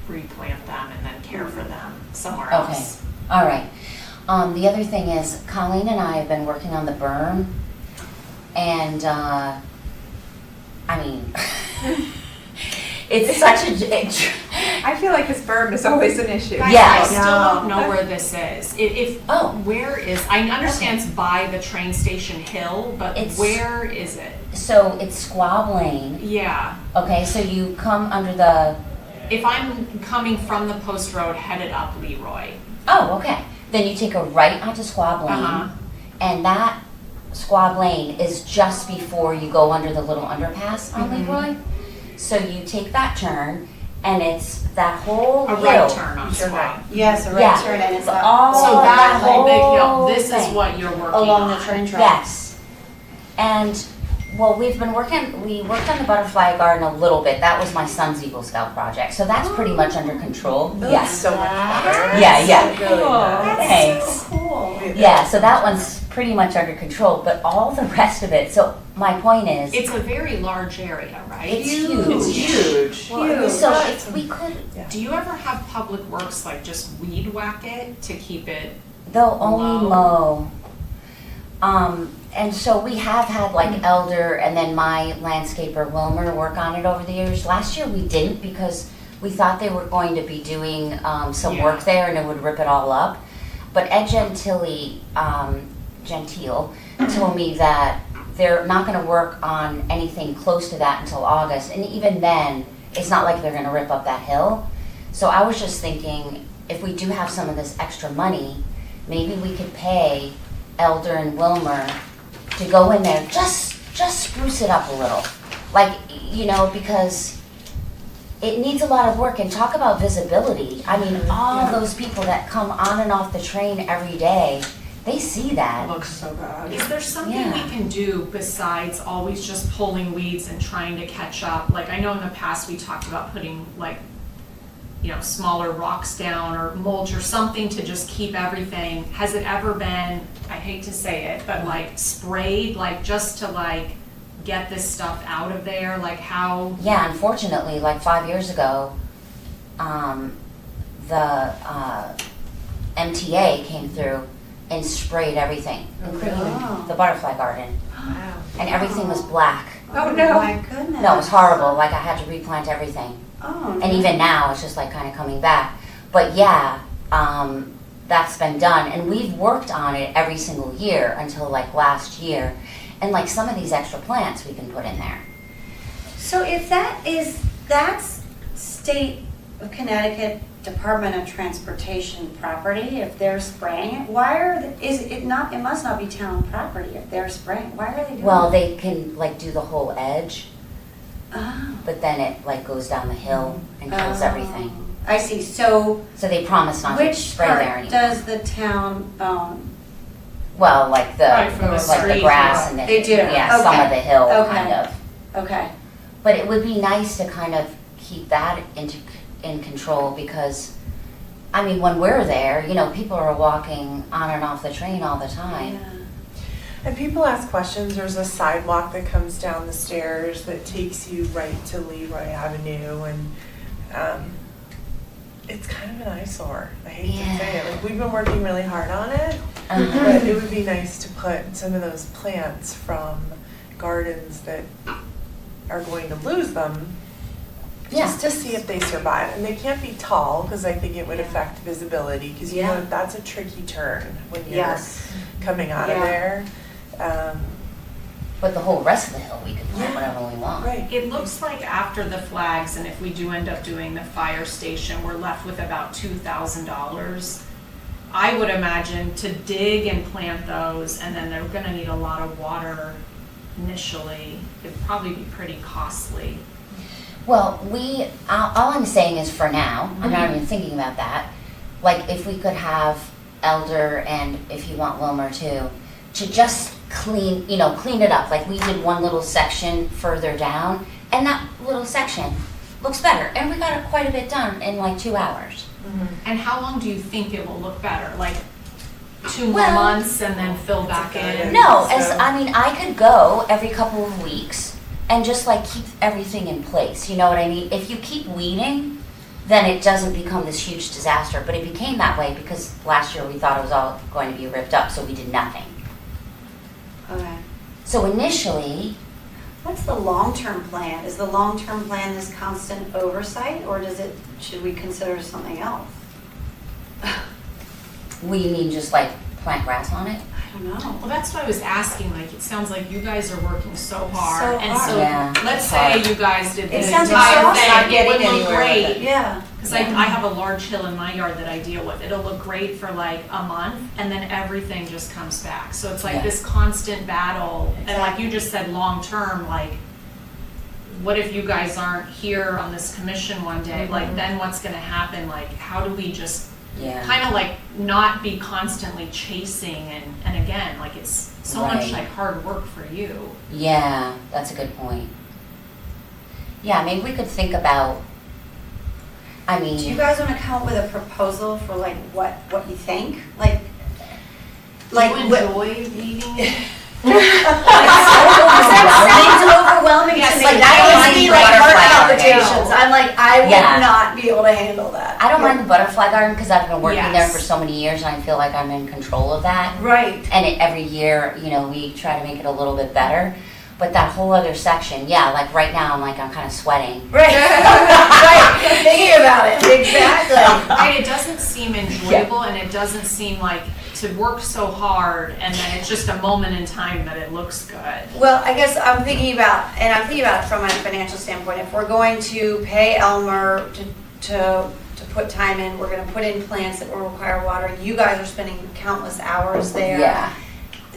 replant them and then care for them somewhere Okay, else. all right. The other thing is Colleen and I have been working on the berm, and I mean, it's such a, I feel like this berm is always an issue. Guys, Yeah. I still don't know where this is. Oh. Where is, I understand it's by the train station hill, but It's- where is it? so it's Squab Lane. Yeah, Okay, so you come under the, if I'm coming from the post road headed up Leroy. oh, okay. Then you take a right onto Squab Lane, Uh-huh. and that Squab Lane is just before you go under the little underpass on Mhm. Leroy. So you take that turn, and it's that whole A hill. right turn on Turn Squab. right. Yes, a right Yeah. turn, and it's that All So whole- that whole big hill, whole this is thing. what you're working along on. the train track. Yes. And, well, we worked on the butterfly garden a little bit. That was my son's Eagle Scout project. So that's pretty much under control. That's Yes. so much better. Yeah, yeah. Really nice. Thanks. Cool. Yeah, so that one's pretty much under control, but all the rest of it, so my point is, It's a very large area, right? it's It's huge. huge. So if we could, Do you ever have Public Works like just weed whack it to keep it? they'll only Low. mow. And so we have had like Elder and then my landscaper Wilmer work on it over the years. Last year we didn't because we thought they were going to be doing some Yeah. work there and it would rip it all up. But Ed Gentile told me that they're not gonna work on anything close to that until August. And even then, it's not like they're gonna rip up that hill. So I was just thinking, if we do have some of this extra money, maybe we could pay Elder and Wilmer to go in there, just spruce it up a little. Like, you know, because it needs a lot of work, and talk about visibility. I mean, all those people that come on and off the train every day, they see that. Looks so bad. Is there something Yeah. we can do besides always just pulling weeds and trying to catch up? Like, I know in the past we talked about putting like smaller rocks down or mulch or something to just keep everything. Has it ever been, I hate to say it, but like sprayed, like just to like get this stuff out of there? Like how? Yeah, unfortunately, like 5 years ago, the MTA came through and sprayed everything, including Oh. the butterfly garden. Wow. And everything was black. Oh, no. My goodness. No, it was horrible. Like I had to replant everything. Oh, And even now, it's just like kind of coming back. But yeah, that's been done. And we've worked on it every single year until like last year. And like some of these extra plants we can put in there. So if that's state of Connecticut Department of Transportation property, if they're spraying it, it must not be town property if they're spraying, why are they doing Well, it? they can like do the whole edge, Oh. but then it like goes down the hill and kills Oh. everything. I see, so So they promise not to which spray there part anymore. does the town own? Well, like the Right, from the like the street, grass and the They do, yeah, some okay. of the hill Okay. kind of. Okay, But it would be nice to kind of keep that in control because, I mean, when we're there, people are walking on and off the train all the time. yeah. And people ask questions. There's a sidewalk that comes down the stairs that takes you right to Leroy Avenue, and it's kind of an eyesore. I hate to say it. Like, we've been working really hard on it, but it would be nice to put some of those plants from gardens that are going to lose them, just to see if they survive. And they can't be tall because I think it would affect visibility because Yeah. that's a tricky turn when you're Yes. coming out of Yeah. there. But the whole rest of the hill, we could plant Yeah. whatever we want. Right. It looks like after the flags, and if we do end up doing the fire station, we're left with about $2,000. I would imagine to dig and plant those, and then they're gonna need a lot of water initially. It'd probably be pretty costly. Well, all I'm saying is for now, I'm not even thinking about that. Like, if we could have Elder and if you want Wilmer too, to just clean it up. Like we did one little section further down, and that little section looks better. And we got quite a bit done in like 2 hours. And how long do you think it will look better? Like 2 more Well- months and then fill back in? No, So- I could go every couple of weeks and just like keep everything in place. You know what I mean? If you keep weeding, then it doesn't become this huge disaster. But it became that way because last year we thought it was all going to be ripped up, so we did nothing. Okay. So initially, What's the long-term plan? Is the long-term plan this constant oversight, or should we consider something else? we mean just like plant grass on it. I don't know. Well, that's what I was asking, like, it sounds like you guys are working so hard. So And hard. so, Yeah, let's it's say hard. you guys did It this sounds entire exhausting. thing, Not it getting would look anywhere with great. it. Yeah. Because like, I have a large hill in my yard that I deal with. It'll look great for like a month, and then everything just comes back. So it's like Yeah. this constant battle. And like you just said, long-term, like, what if you guys aren't here on this commission one day? Like, then what's gonna happen? Like, how do we just Yeah. kind of like not be constantly chasing and again, like it's so much Right. like hard work for you. Yeah, that's a good point. Yeah, maybe we could think about, I mean. Do you guys want to come up with a proposal for like what you think? Like Do you what- enjoy reading? It's overwhelming Yes, to me. like, That I don't would mind be the like heart butterfly palpitations. garden. I'm like, I would Yeah. not be able to handle that. I don't mind the butterfly garden because I've been working there Yes. for so many years and I feel like I'm in control of that. Right. And every year, we try to make it a little bit better. But that whole other section, yeah, like right now I'm kind of sweating. Right. Right. Thinking about it. Exactly. Right, it doesn't seem enjoyable and it doesn't seem like to work so hard and then it's just a moment in time that it looks good. Well, I guess I'm thinking about it from a financial standpoint. If we're going to pay Elmer to put time in, we're going to put in plants that will require water. You guys are spending countless hours there. Yeah,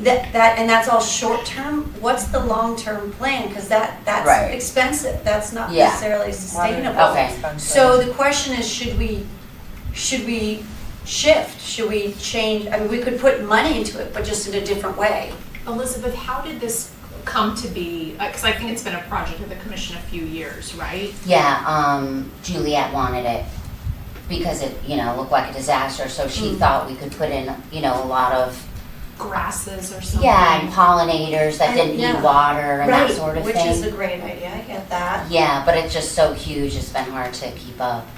That's all short term. What's the long term plan? Because that's Right. expensive. That's not Yeah. necessarily sustainable. Okay. So the question is, should we shift? Should we change? I mean, we could put money into it, but just in a different way. Elizabeth, how did this come to be? Because I think it's been a project of the commission a few years, right? yeah, Juliet wanted it. because it, looked like a disaster, so she thought we could put in, a lot of, Grasses or something. yeah, and pollinators that didn't Yeah. need water and that sort of Which is a thing. great idea, I get that. Yeah, but it's just so huge, it's been hard to keep up.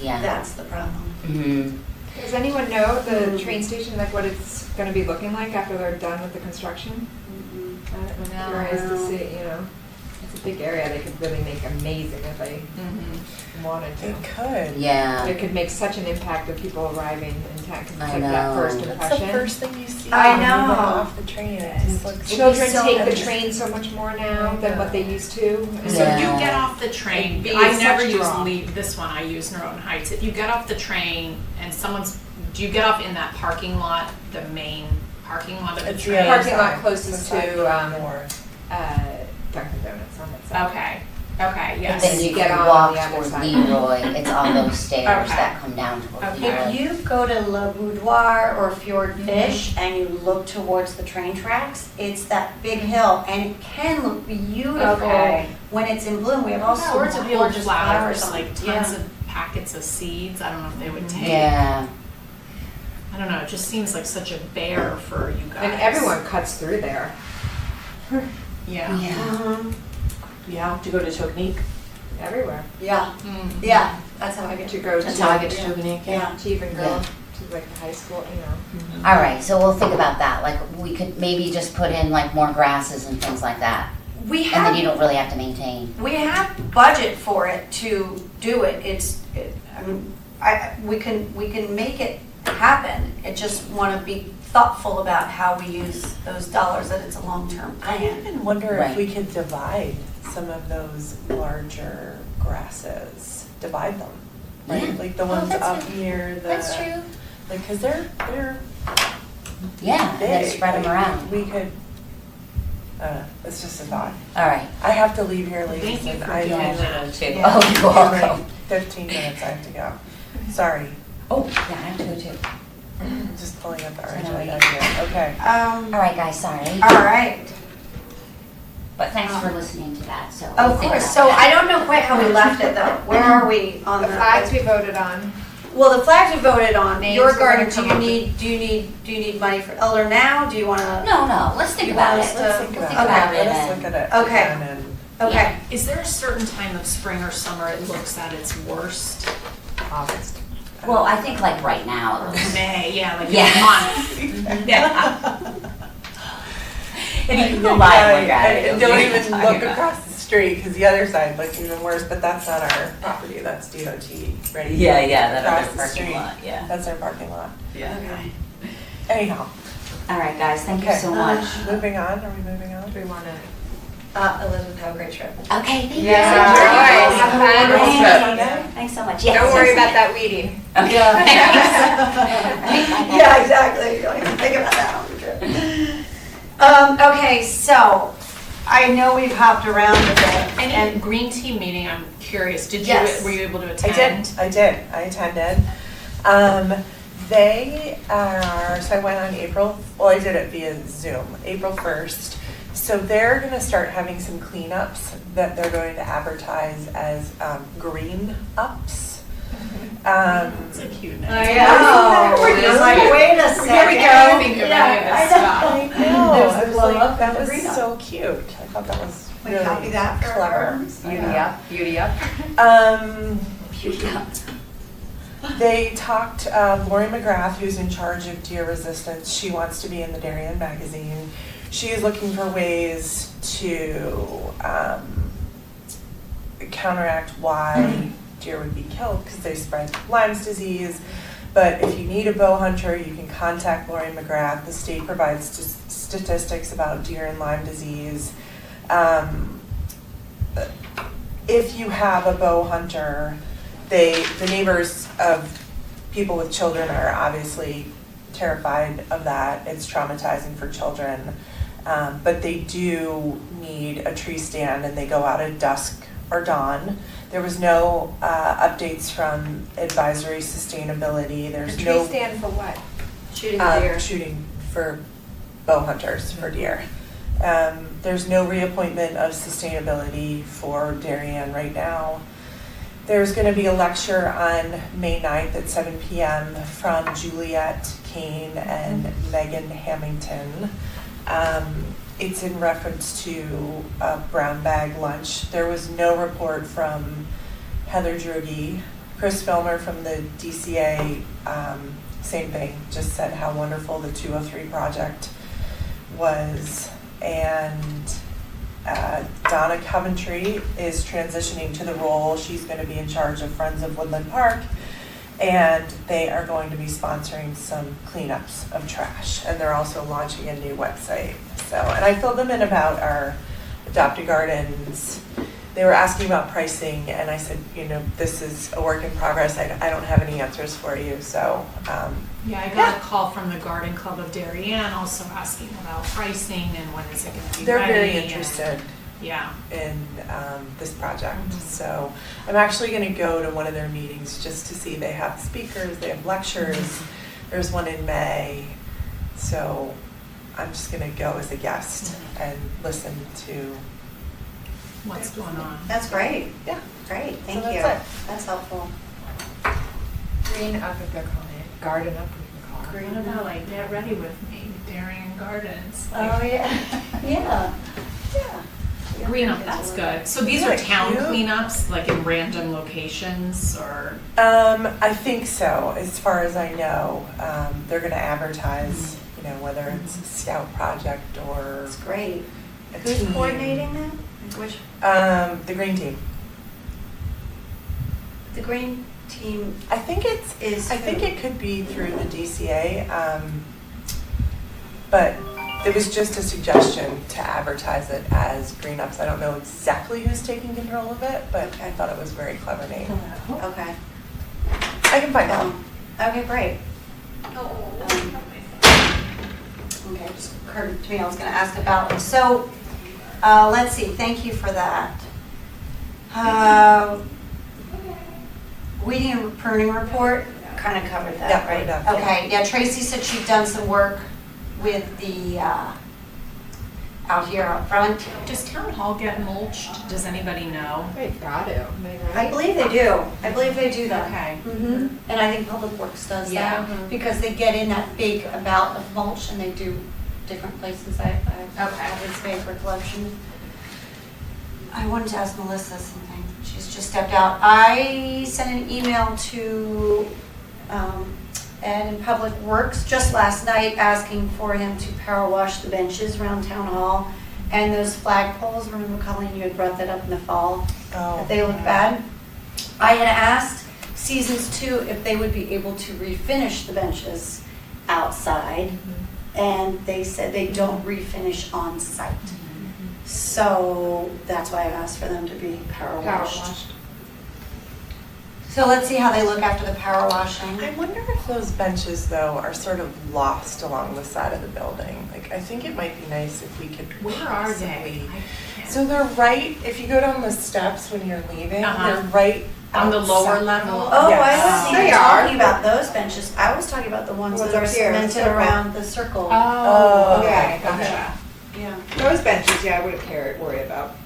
Yeah. That's the problem. Mhm. Does anyone know the train station, like what it's gonna be looking like after they're done with the construction? I'm curious to see, it's a big area, they could really make amazing if they wanted They to. could. Yeah. It could make such an impact of people arriving in town, because it's I like that know. first That's impression. the first thing you see I when you get know. off the train. It just looks Children so take the nice. train so much more now than what they used to. and So Yeah. if you get off the train, It'd be I such never a use draw. this one, I use Neuron Heights. If you get off the train and do you get off in that parking lot, the main parking lot of the It's the train? other Parking lot side, closest the side to, north. Dunkin' Donuts on that side. Okay, But yes. then you get can on walk the other toward side. Leroy, it's on those stairs Okay. that come down toward Okay. Leroy. If you go to Le Boudoir or Fjord Fish and you look towards the train tracks, it's that big hill and it can look beautiful Okay. when it's in bloom. We have all sorts of Wild gorgeous flowers, like tons of packets of seeds. I don't know if they would take. Yeah, I don't know, it just seems like such a bear for you guys. And everyone cuts through there. Yeah. yeah. Mhm. Yeah, to go to Tokenique. Everywhere. Yeah, Mm. yeah, that's how I get To go That's to, how I get to Tokenique, Yeah. to even go Yeah. to like the high school, All right, so we'll think about that, like, we could maybe just put in like more grasses and things like that, We and then you have, don't really have to maintain. we have budget for it to do it. We can make it happen. I just want to be thoughtful about how we use those dollars, that it's a long-term I plan. even wonder Right. if we could divide some of those larger grasses, divide them. Right? Yeah. Like the ones that's up true. near the. That's true. Like, cause they're Yeah, and big. then spread them Like, around. We could, it's just a thought. All right. I have to leave here, ladies, Thank you and for I doing have that. Too. Yeah. Oh, you're in like welcome. 15 minutes I have to go. Sorry, Oh, yeah, I have to go too. just pulling up the Sorry. agenda here. Okay. All right, guys, sorry, All right. but thanks for listening to that, so. we'll Of think course, about so that. I don't know quite how we left it though. Where are we on The the? flags we voted on. Well, the flags we voted on, Names your we're gonna garden, come up do you need money for Elder now? Do you wanna? No, let's think You about want it. us to- Let's think We'll about think it. about it Let's and- look at it Okay. again and Okay. Is there a certain time of spring or summer it looks at its worst? August. Well, I think like right now, it looks- May, yeah, like Yeah. a month. Yeah. if you go by and look at it. And you'll don't see what even I'm talking look about. across the street, because the other side looks even worse, but that's not our property, that's DOT, right? Yeah, that Across other the parking street. lot, yeah. That's our parking lot. Yeah. Okay. Anyhow, All right, guys, thank you okay. so much. Moving on, are we moving on? Do we want to? Elizabeth, have a great trip. Okay, thank you. Yeah, so much. enjoy. Have fun. Thank Thank you. Thanks so much. Yes, Don't worry yes. about that weeding. Okay. Thanks. Yeah, exactly. You don't even think about that on the trip. Okay, so I know we've hopped around a bit And green team meeting, I'm curious, Yes. were you able to I attend? did, I attended. They are, so I went on I did it via Zoom, April 1st. So they're gonna start having some cleanups that they're going to advertise as green ups. It's a cute name. I know. We're It's like, wait a second. Here we go. Think of any of this stuff. I know, There's I the was glow like, up that and the was green up. so cute. I thought that was We really copy that for our clever. gardens. Beauty up, beauty up. They talked, Lori McGrath, who's in charge of deer resistance, she wants to be in the Darien magazine. She is looking for ways to counteract why deer would be killed, because they spread Lyme's disease. But if you need a bow hunter, you can contact Lori McGrath. The state provides statistics about deer and Lyme disease. If you have a bow hunter, the neighbors of people with children are obviously terrified of that. It's traumatizing for children. But they do need a tree stand, and they go out at dusk or dawn. There was no updates from advisory sustainability. A There's tree no stand for what? Shooting deer. shooting for bow hunters for deer. There's no reappointment of sustainability for Darien right now. There's going to be a lecture on May 9th at 7 p.m. from Juliet Kane and Megan Hamilton. It's in reference to a brown bag lunch. There was no report from Heather Drugi. Chris Filmer from the DCA, same thing, just said how wonderful the 203 project was. And Donna Coventry is transitioning to the role. She's going to be in charge of Friends of Woodland Park, and they are going to be sponsoring some cleanups of trash. And they're also launching a new website. So, and I filled them in about our adopted gardens. They were asking about pricing, and I said, this is a work in progress. I don't have any answers for you. So, Yeah, I got a call from the Garden Club of Darien also asking about pricing and when is it going to be they're ready. very interested in this project. Mm-hmm. So I'm actually going to go to one of their meetings just to see. They have speakers, they have lectures. Mm-hmm. There's one in May. So I'm just going to go as a guest and listen to what's going on. That's great. Yeah. Great, thank So you. that's That's helpful. Green up if they're calling it, garden up we can call it. Green about like get ready with me, Darien Gardens. Oh, yeah, yeah, yeah. Green up, that's good. So these are Isn't that town cute? cleanups, like in random locations, or? I think so. As far as I know, they're going to advertise, whether it's a scout project or That's great. a Who's team. coordinating that? Which, The green team. the green team I think is. I think it could be through the DCA, but it was just a suggestion to advertise it as Green Ups. I don't know exactly who's taking control of it, but I thought it was a very clever name. Okay. I can find out. Okay, great. Okay, just occurred to me, I was going to ask about it. So, let's see, thank you for that. Weeding and pruning report, kind of covered that, Yeah, right? yeah. Okay, yeah, Tracy said she'd done some work with the, out here out front. Does town hall get mulched? Does anybody know? They've got to, I believe they do. I believe they do that. Okay. Mhm. And I think Public Works does Yeah. that because they get in that big amount of mulch and they do different places. I have this paper collection. I wanted to ask Melissa something. She's just stepped out. I sent an email to Ed in Public Works just last night asking for him to power wash the benches around Town Hall and those flagpoles. Remember, Colleen, you had brought that up in the fall. Oh, They look bad. I had asked Seasons 2 if they would be able to refinish the benches outside, and they said they don't refinish on site. So that's why I asked for them to be power washed. So let's see how they look after the power washing. I wonder if those benches, though, are sort of lost along the side of the building. Like, I think it might be nice if we could. Where are they? possibly- I can't- So they're right, if you go down the steps when you're leaving, Uh-huh. they're right On the lower outside. level? Oh, Yes. I wasn't They even are. talking about those benches. I was talking about the ones Ones that are up here, cemented circle. around the circle. Oh, okay, okay. gotcha. Yeah. Those benches, yeah, I wouldn't worry about.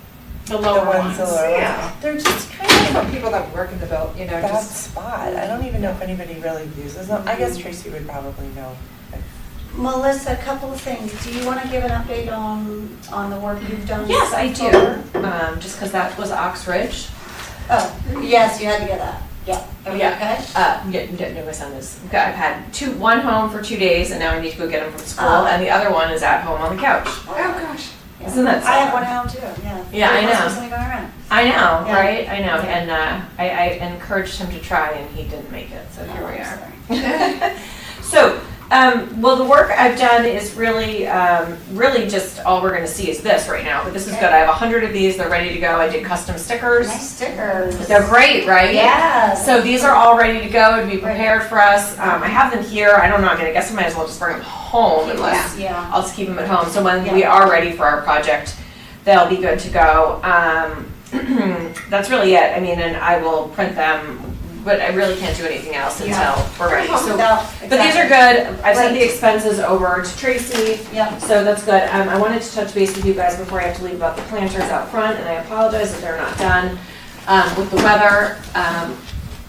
The The lower ones ones. that are, Yeah. they're just kind of For people that work in the build, a bad just. spot. I don't even know if anybody really uses them. I guess Tracy would probably know. Melissa, a couple of things. Do you want to give an update on the work you've done? Yes, I so do. far? Just because that was Ox Ridge. Oh, yes, you had to get that. Yeah. Everything okay? No, my son is. I've had one home for 2 days, and now I need to go get him from school, Oh. and the other one is at home on the couch. Oh, gosh. Yeah. Isn't that I have sad? one at home too, yeah. Yeah, I know. Constantly going around. I know, Yeah. right? I know, Yeah. and I encouraged him to try, and he didn't make it. So here Oh, we I'm are. sorry. So, well, the work I've done is really just all we're going to see is this right now. But this is Okay. good. I have 100 of these. They're ready to go. I did custom stickers. Nice stickers. They're great, right? Yes. So these are all ready to go to be prepared for us. I have them here. I don't know. I guess I might as well just bring them home unless Yeah. I'll just keep them at home. So when Yeah. we are ready for our project, they'll be good to go. That's really it. I mean, and I will print them, but I really can't do anything else until Yeah. we're ready. So, No, but these are exactly. good. I've sent the Great. expenses over to Tracy. Yep. So that's good. I wanted to touch base with you guys before I have to leave about the planters out front, and I apologize if they're not done. With the weather,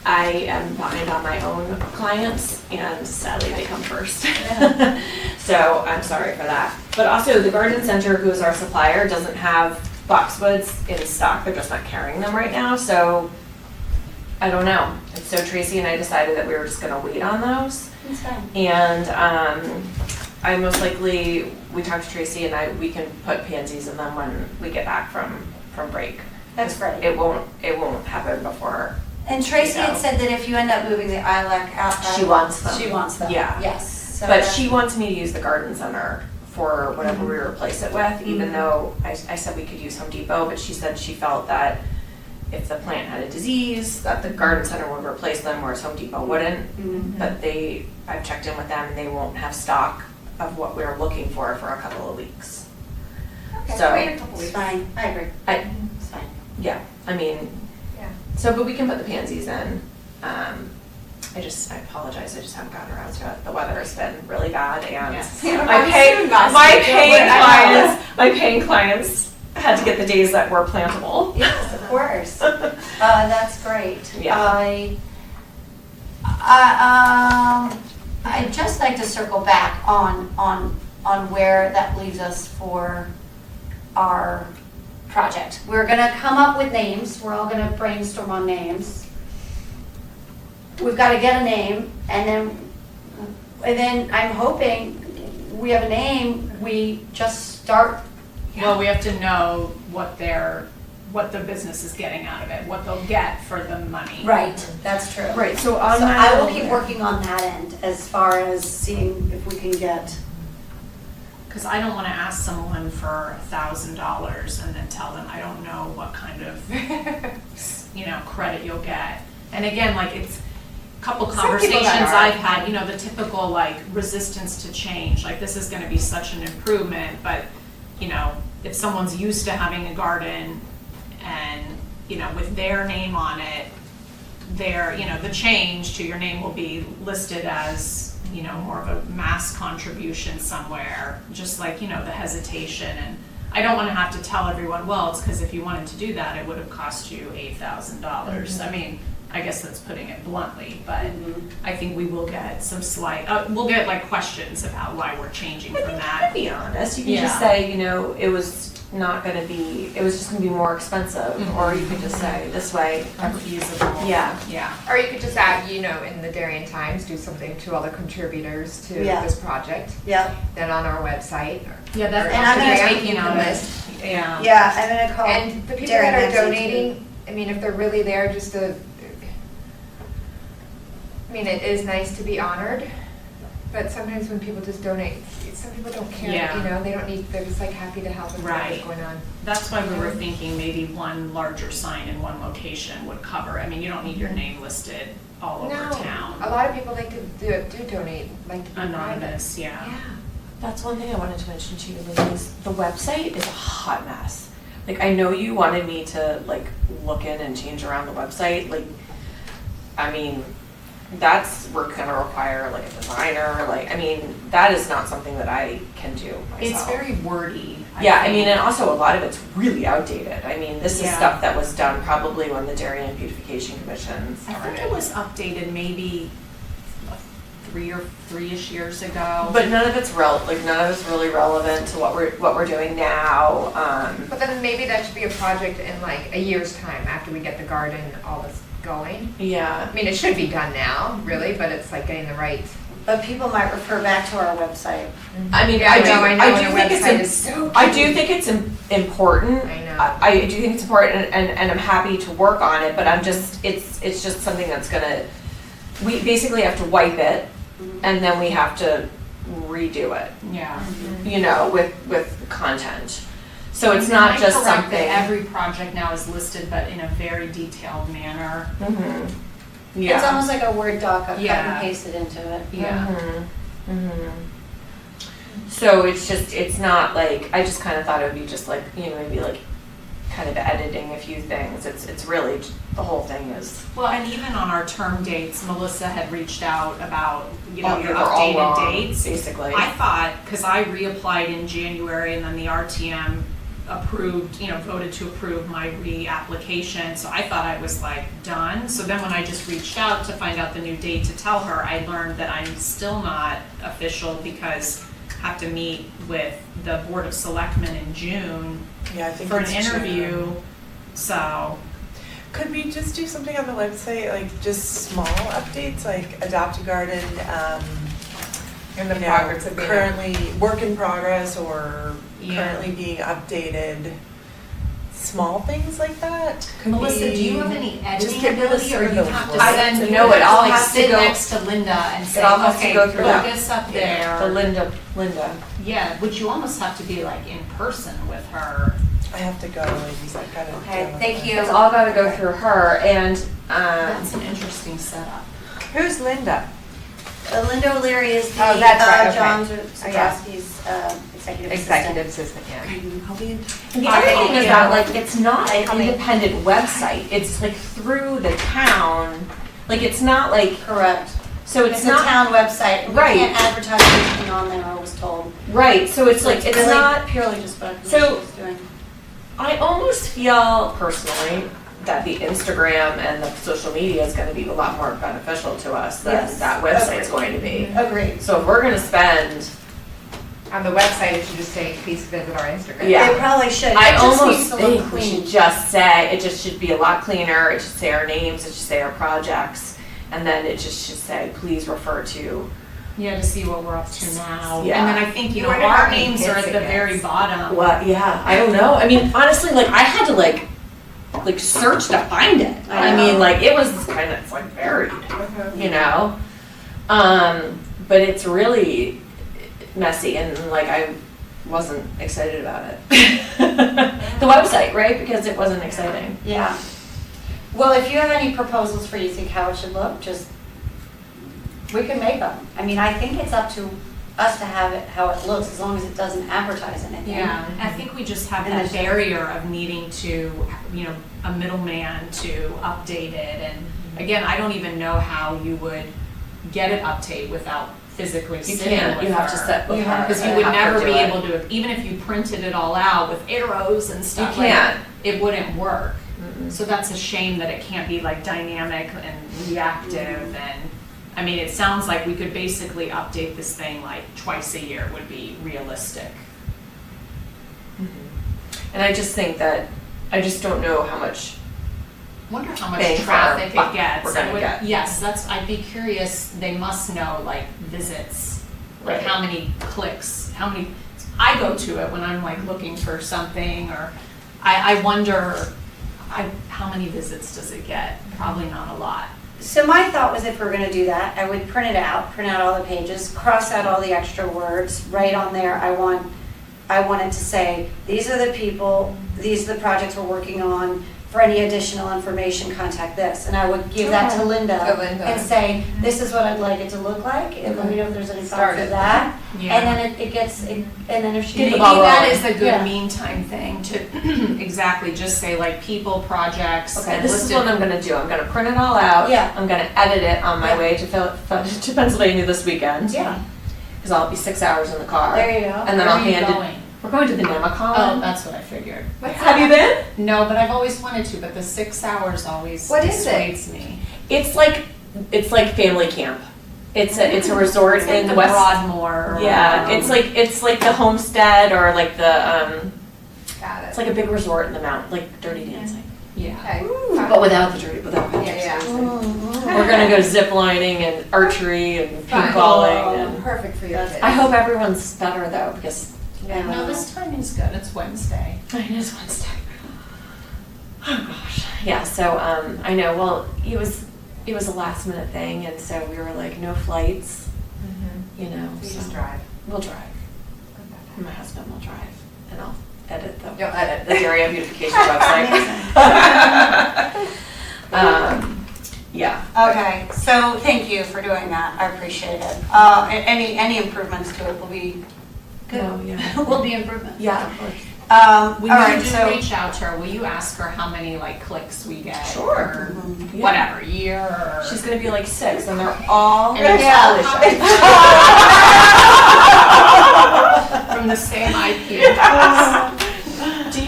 I am behind on my own clients, and sadly they come first. So I'm sorry for that. But also the garden center, who is our supplier, doesn't have boxwoods in stock. They're just not carrying them right now. So I don't know. And so Tracy and I decided that we were just gonna wait on those. That's fine. And I most likely, we talked to Tracy and we can put pansies in them when we get back from break. That's great. It won't happen before. And Tracy had Yeah. said that if you end up moving the ILAC out. She wants them. She wants them. Yeah. Yes. So But that- she wants me to use the garden center for whatever we replace it with, even though I said we could use Home Depot, but she said she felt that if the plant had a disease, that the garden center would replace them, whereas Home Depot wouldn't. But I've checked in with them and they won't have stock of what we're looking for a couple of weeks. Okay, So- wait a couple weeks. Fine, I agree. It's fine. Yeah, I mean, Yeah. so, but we can put the pansies in. I apologize, I just haven't gotten around to it. The weather has been really bad and Yes. my paying clients had to get the days that were plantable. Yes, of course. That's great. Yeah. I'd just like to circle back on where that leaves us for our project. We're gonna come up with names, we're all gonna brainstorm on names. We've gotta get a name, and then I'm hoping we have a name, we just start. Well, we have to know what the business is getting out of it, what they'll get for the money. Right, that's true. Right, so So on my. I will keep working on that end as far as seeing if we can get. Because I don't want to ask someone for $1,000 and then tell them I don't know what kind of, credit you'll get. And again, like it's a couple Some people conversations that are. I've had, the typical like resistance to change, like this is going to be such an improvement, but if someone's used to having a garden and, with their name on it, the change to your name will be listed as, more of a mass contribution somewhere, just like, the hesitation. And I don't want to have to tell everyone, well, it's because if you wanted to do that, it would have cost you $8,000. I mean, I guess that's putting it bluntly, but I think we will get some slight, we'll get like questions about why we're changing from that. To be honest, you can just Yeah. say, it was not gonna be, it was just gonna be more expensive, or you could just say, this way. Unfeasible. Yeah. Yeah. Or you could just add, in the Darien Times, do something to all the contributors to Yeah. this project. Yeah. Then on our website. Yeah, that's And I'm gonna taking the on list. Yeah. Yeah, I'm gonna call. And the people Darien that are Magazine, donating, I mean, if they're really there just to, it is nice to be honored, but sometimes when people just donate, some people don't care, Yeah. they don't need, they're just like happy to help and know what's Right. going on. That's why we were thinking maybe one larger sign in one location would cover. I mean, you don't need your name listed all over No, town. a lot of people like to do donate, like to be private. Anonymous, yeah. Yeah. That's one thing I wanted to mention to you, Louise. The website is a hot mess. Like, I know you wanted me to, look in and change around the website. We're gonna require, a designer. That is not something that I can do myself. It's very wordy. Yeah, think. and also a lot of it's really outdated. This is Yeah. stuff that was done probably when the Darien Beautification Commission I started. think it was updated maybe 3-ish years ago. But none of it's none of it's really relevant to what we're doing now. But then maybe that should be a project in a year's time after we get the garden, all this going. Yeah. It should be done now, really, but it's getting the right. But people might refer back to our website. I mean, Yeah, I know, and do the think website it's is so I do cute. think it's important. I know. I do think it's important, and I'm happy to work on it. But it's just something that's gonna. We basically have to wipe it, and then we have to redo it. Yeah. With content. So it's Am not I just correct that something. every project now is listed, but in a very detailed manner. Mhm. It's Yeah. almost like a Word doc, cut Yeah. and pasted into it. Yeah. So it's not I just kind of thought it would be just maybe kind of editing a few things. It's really the whole thing is. Well, and even on our term dates, Melissa had reached out about, your they're all updated wrong, dates. basically. I thought, because I reapplied in January and then the RTM approved, voted to approve my reapplication. So I thought I was like done. So then when I just reached out to find out the new date to tell her, I learned that I'm still not official because I have to meet with the Board of Selectmen in June Yeah, I think for an it's interview. June. So Could we just do something on the website, like just small updates, like adopt a garden, And the you know, progress of being. currently work in progress or Yeah. currently being updated, small things like that? Could Melissa, be- do you have any editing get rid of ability, or some you of those have to words. send? No, it all like has to sit go- next to Linda and say, all has to okay, go put through that. this up there. The Linda. Yeah, which you almost have to be like in person with her. I have to go, ladies, I gotta. Okay, deal with thank that. you. It's all got to go through her, and That's an interesting setup. Who's Linda? Linda O'Leary is the, Oh, that's right, okay. John yeah. Zabrowski's executive assistant. Executive assistant, yeah. I'll be in touch. the other thing is that like it's not an Coming. independent website. It's like through the town. Like it's not like Correct. so It's it's a not town website, and we Right. can't advertise anything on there, I was told. right. So it's like it's really not. purely just what So- she's doing. I almost feel personally that the Instagram and the social media is going to be a lot more beneficial to us than Yes. that website's going to be. Agreed. So if we're going to spend, On the website, it should just say, please visit our Instagram. Yeah. It probably should. I It just almost needs to look think we clean. should just say, it just should be a lot cleaner. It should say our names, it should say our projects, and then it just should say, please refer to. Yeah, to see what we're up to now. Yeah. And then I think, You wonder how our many names are hits at it the very gets. bottom. What? Yeah, I don't know. I mean, honestly, like I had to like search to find it. I know. mean, like it was kind of it's like buried, you know. But it's really messy, and like I wasn't excited about it. The website, right? Because it wasn't exciting. Yeah. Well, if you have any proposals for you think how it should look, just, we can make them. I mean, I think it's up to us to have it how it looks, as long as it doesn't advertise anything. Yeah, I think we just have And that there's- barrier of needing to, a middleman to update it. And again, I don't even know how you would get it update without physically You sitting with her. can't. You have to sit with her. Because you and would have her never do be it. able to, even if you printed it all out with arrows and stuff. You can't. It wouldn't work. Mm-mm. So that's a shame that it can't be like dynamic and reactive and, I mean, it sounds like we could basically update this thing like twice a year would be realistic. And I just think that I just don't know how much. Wonder how much Bang for traffic our buck it gets. we're gonna I would- get. Yes, I'd be curious, they must know like visits, like Right. how many clicks, I go to it when I'm like looking for something, or I wonder, how many visits does it get? Probably not a lot. So my thought was, if we're gonna do that, I would print out all the pages, cross out all the extra words, write on there, I want it to say, these are the people, these are the projects we're working on, for any additional information, contact this. And I would give that to Linda. To Linda. And say, this is what I'd like it to look like, and let me know if there's any Start thoughts of it. that. Yeah. And then it gets, and then if she. Get the Maybe ball that rolling. is a good Yeah. meantime thing to, exactly, just say like people, projects. Okay, and this is listed- what I'm gonna do. I'm gonna print it all out. Yeah. I'm gonna edit it on my Yeah. way to Pennsylvania this weekend. Yeah, Because I'll be 6 hours in the car. there you go. And then Where I'll are you hand it. going? We're going to the Oh, Nemicon. that's what I figured. Have you been? No, but I've always wanted to, but the 6 hours always What is it? dissuades me. It's like family camp. It's a resort It's like in the West. Broadmoor. or Yeah, whatever. it's like the homestead or like the Got it. it's like a big resort in the mountain, like Dirty Dancing, Yeah. Okay. but without the Yeah, yeah. We're gonna go zip lining and archery and paintballing and. Perfect for your kids. I hope everyone's better though because No, this timing's good. It's Wednesday. it is Wednesday. Oh gosh, yeah. So I know. Well, it was a last minute thing, and so we were like, no flights. Mhm. You know, You so just drive. we'll drive. My husband will drive, and I'll edit the You'll edit. the Area Beautification website. Yeah. Okay, so thank you for doing that, I appreciate it. Any improvements to it will be good. No, yeah. Will be improvements. Yeah, of course. When All you right, do so, reach out to her, will you ask her how many like clicks we get? Sure. Or Mhm. whatever, year or. She's gonna be like 6, and they're all And it's Yeah. all from the same IP address. Do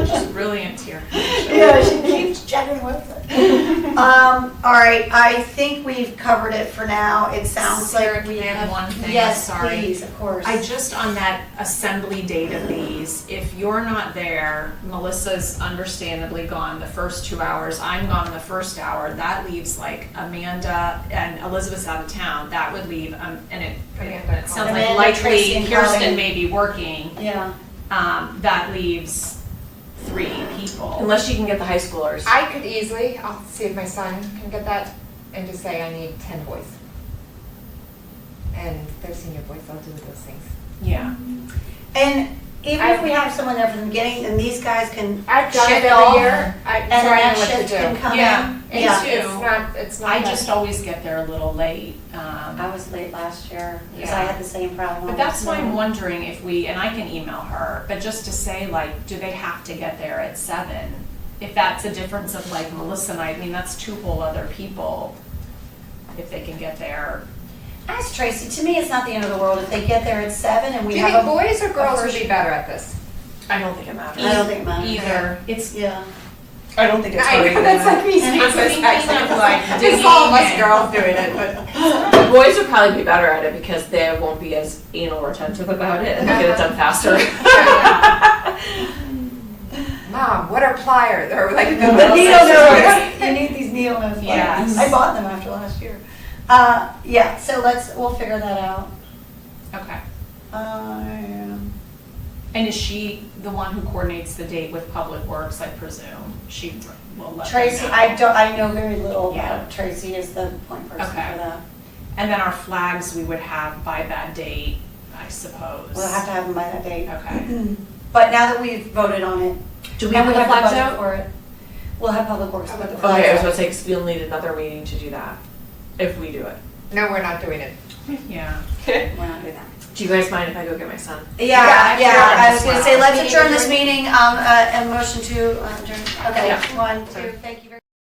She's brilliant here. Yeah, she keeps checking with it. All right, I think we've covered it for now. It sounds Sarah, like we can I have have. one thing? Yes, Sorry. please, of course. I just, on that assembly date of these, if you're not there, Melissa's understandably gone the first 2 hours, I'm gone the first hour, that leaves like Amanda and Elizabeth's out of town, that would leave, and it sounds like Amanda, likely Tracy, and Kirsten Colleen. may be working, Yeah. that leaves 3 people. Unless you can get the high schoolers. I could easily, I'll see if my son can get that and just say I need 10 boys. And they're senior boys, I'll do those things. Yeah. And even if we have someone there from the beginning, then these guys can I've done it shift every off, year, and so then I that know what shift to can do. come Yeah, in. me Yeah. too. It's not I that- just always get there a little late. I was late last year because Yeah. I had the same problem. But that's why I'm wondering if we, and I can email her, but just to say like, do they have to get there at 7? If that's a difference of like Melissa and I mean, that's 2 whole other people. If they can get there. Ask Tracy, to me, it's not the end of the world if they get there at 7 and we Do you have think a. boys or girls would first- be better at this? I don't think it matters. I don't think it matters. Either. It's, Yeah. I don't think it's I hard know, either. that's like me saying I'm this. thinking of like It's all of us digging girls doing it, but. The boys would probably be better at it because they won't be as anal retentive about it and they'll get it done faster. Mom, what are pliers? Or like the The needle nose. You need these needle nose pliers. Yes. I bought them after last year. Yeah, so we'll figure that out. Okay. Um, And is she the one who coordinates the date with Public Works, I presume? She will let them Tracy, know. I know very little about Yeah. it. Tracy is the point person Okay. for that. And then our flags we would have by that date, I suppose. We'll have to have them by that date. Okay. But now that we've voted on it, Do we and have we the have the flags budget out? for it, we'll have Public Works put the Okay, flags I was out. about to say, 'cause we'll need another meeting to do that, if we do it. No, we're not doing it. Yeah. We're not doing that. Do you guys mind if I go get my son? Yeah, Yeah, I was gonna say, let's Meeting adjourn this adjourned. meeting, and motion to adjourn. Okay, Yeah. 1, 2, thank you very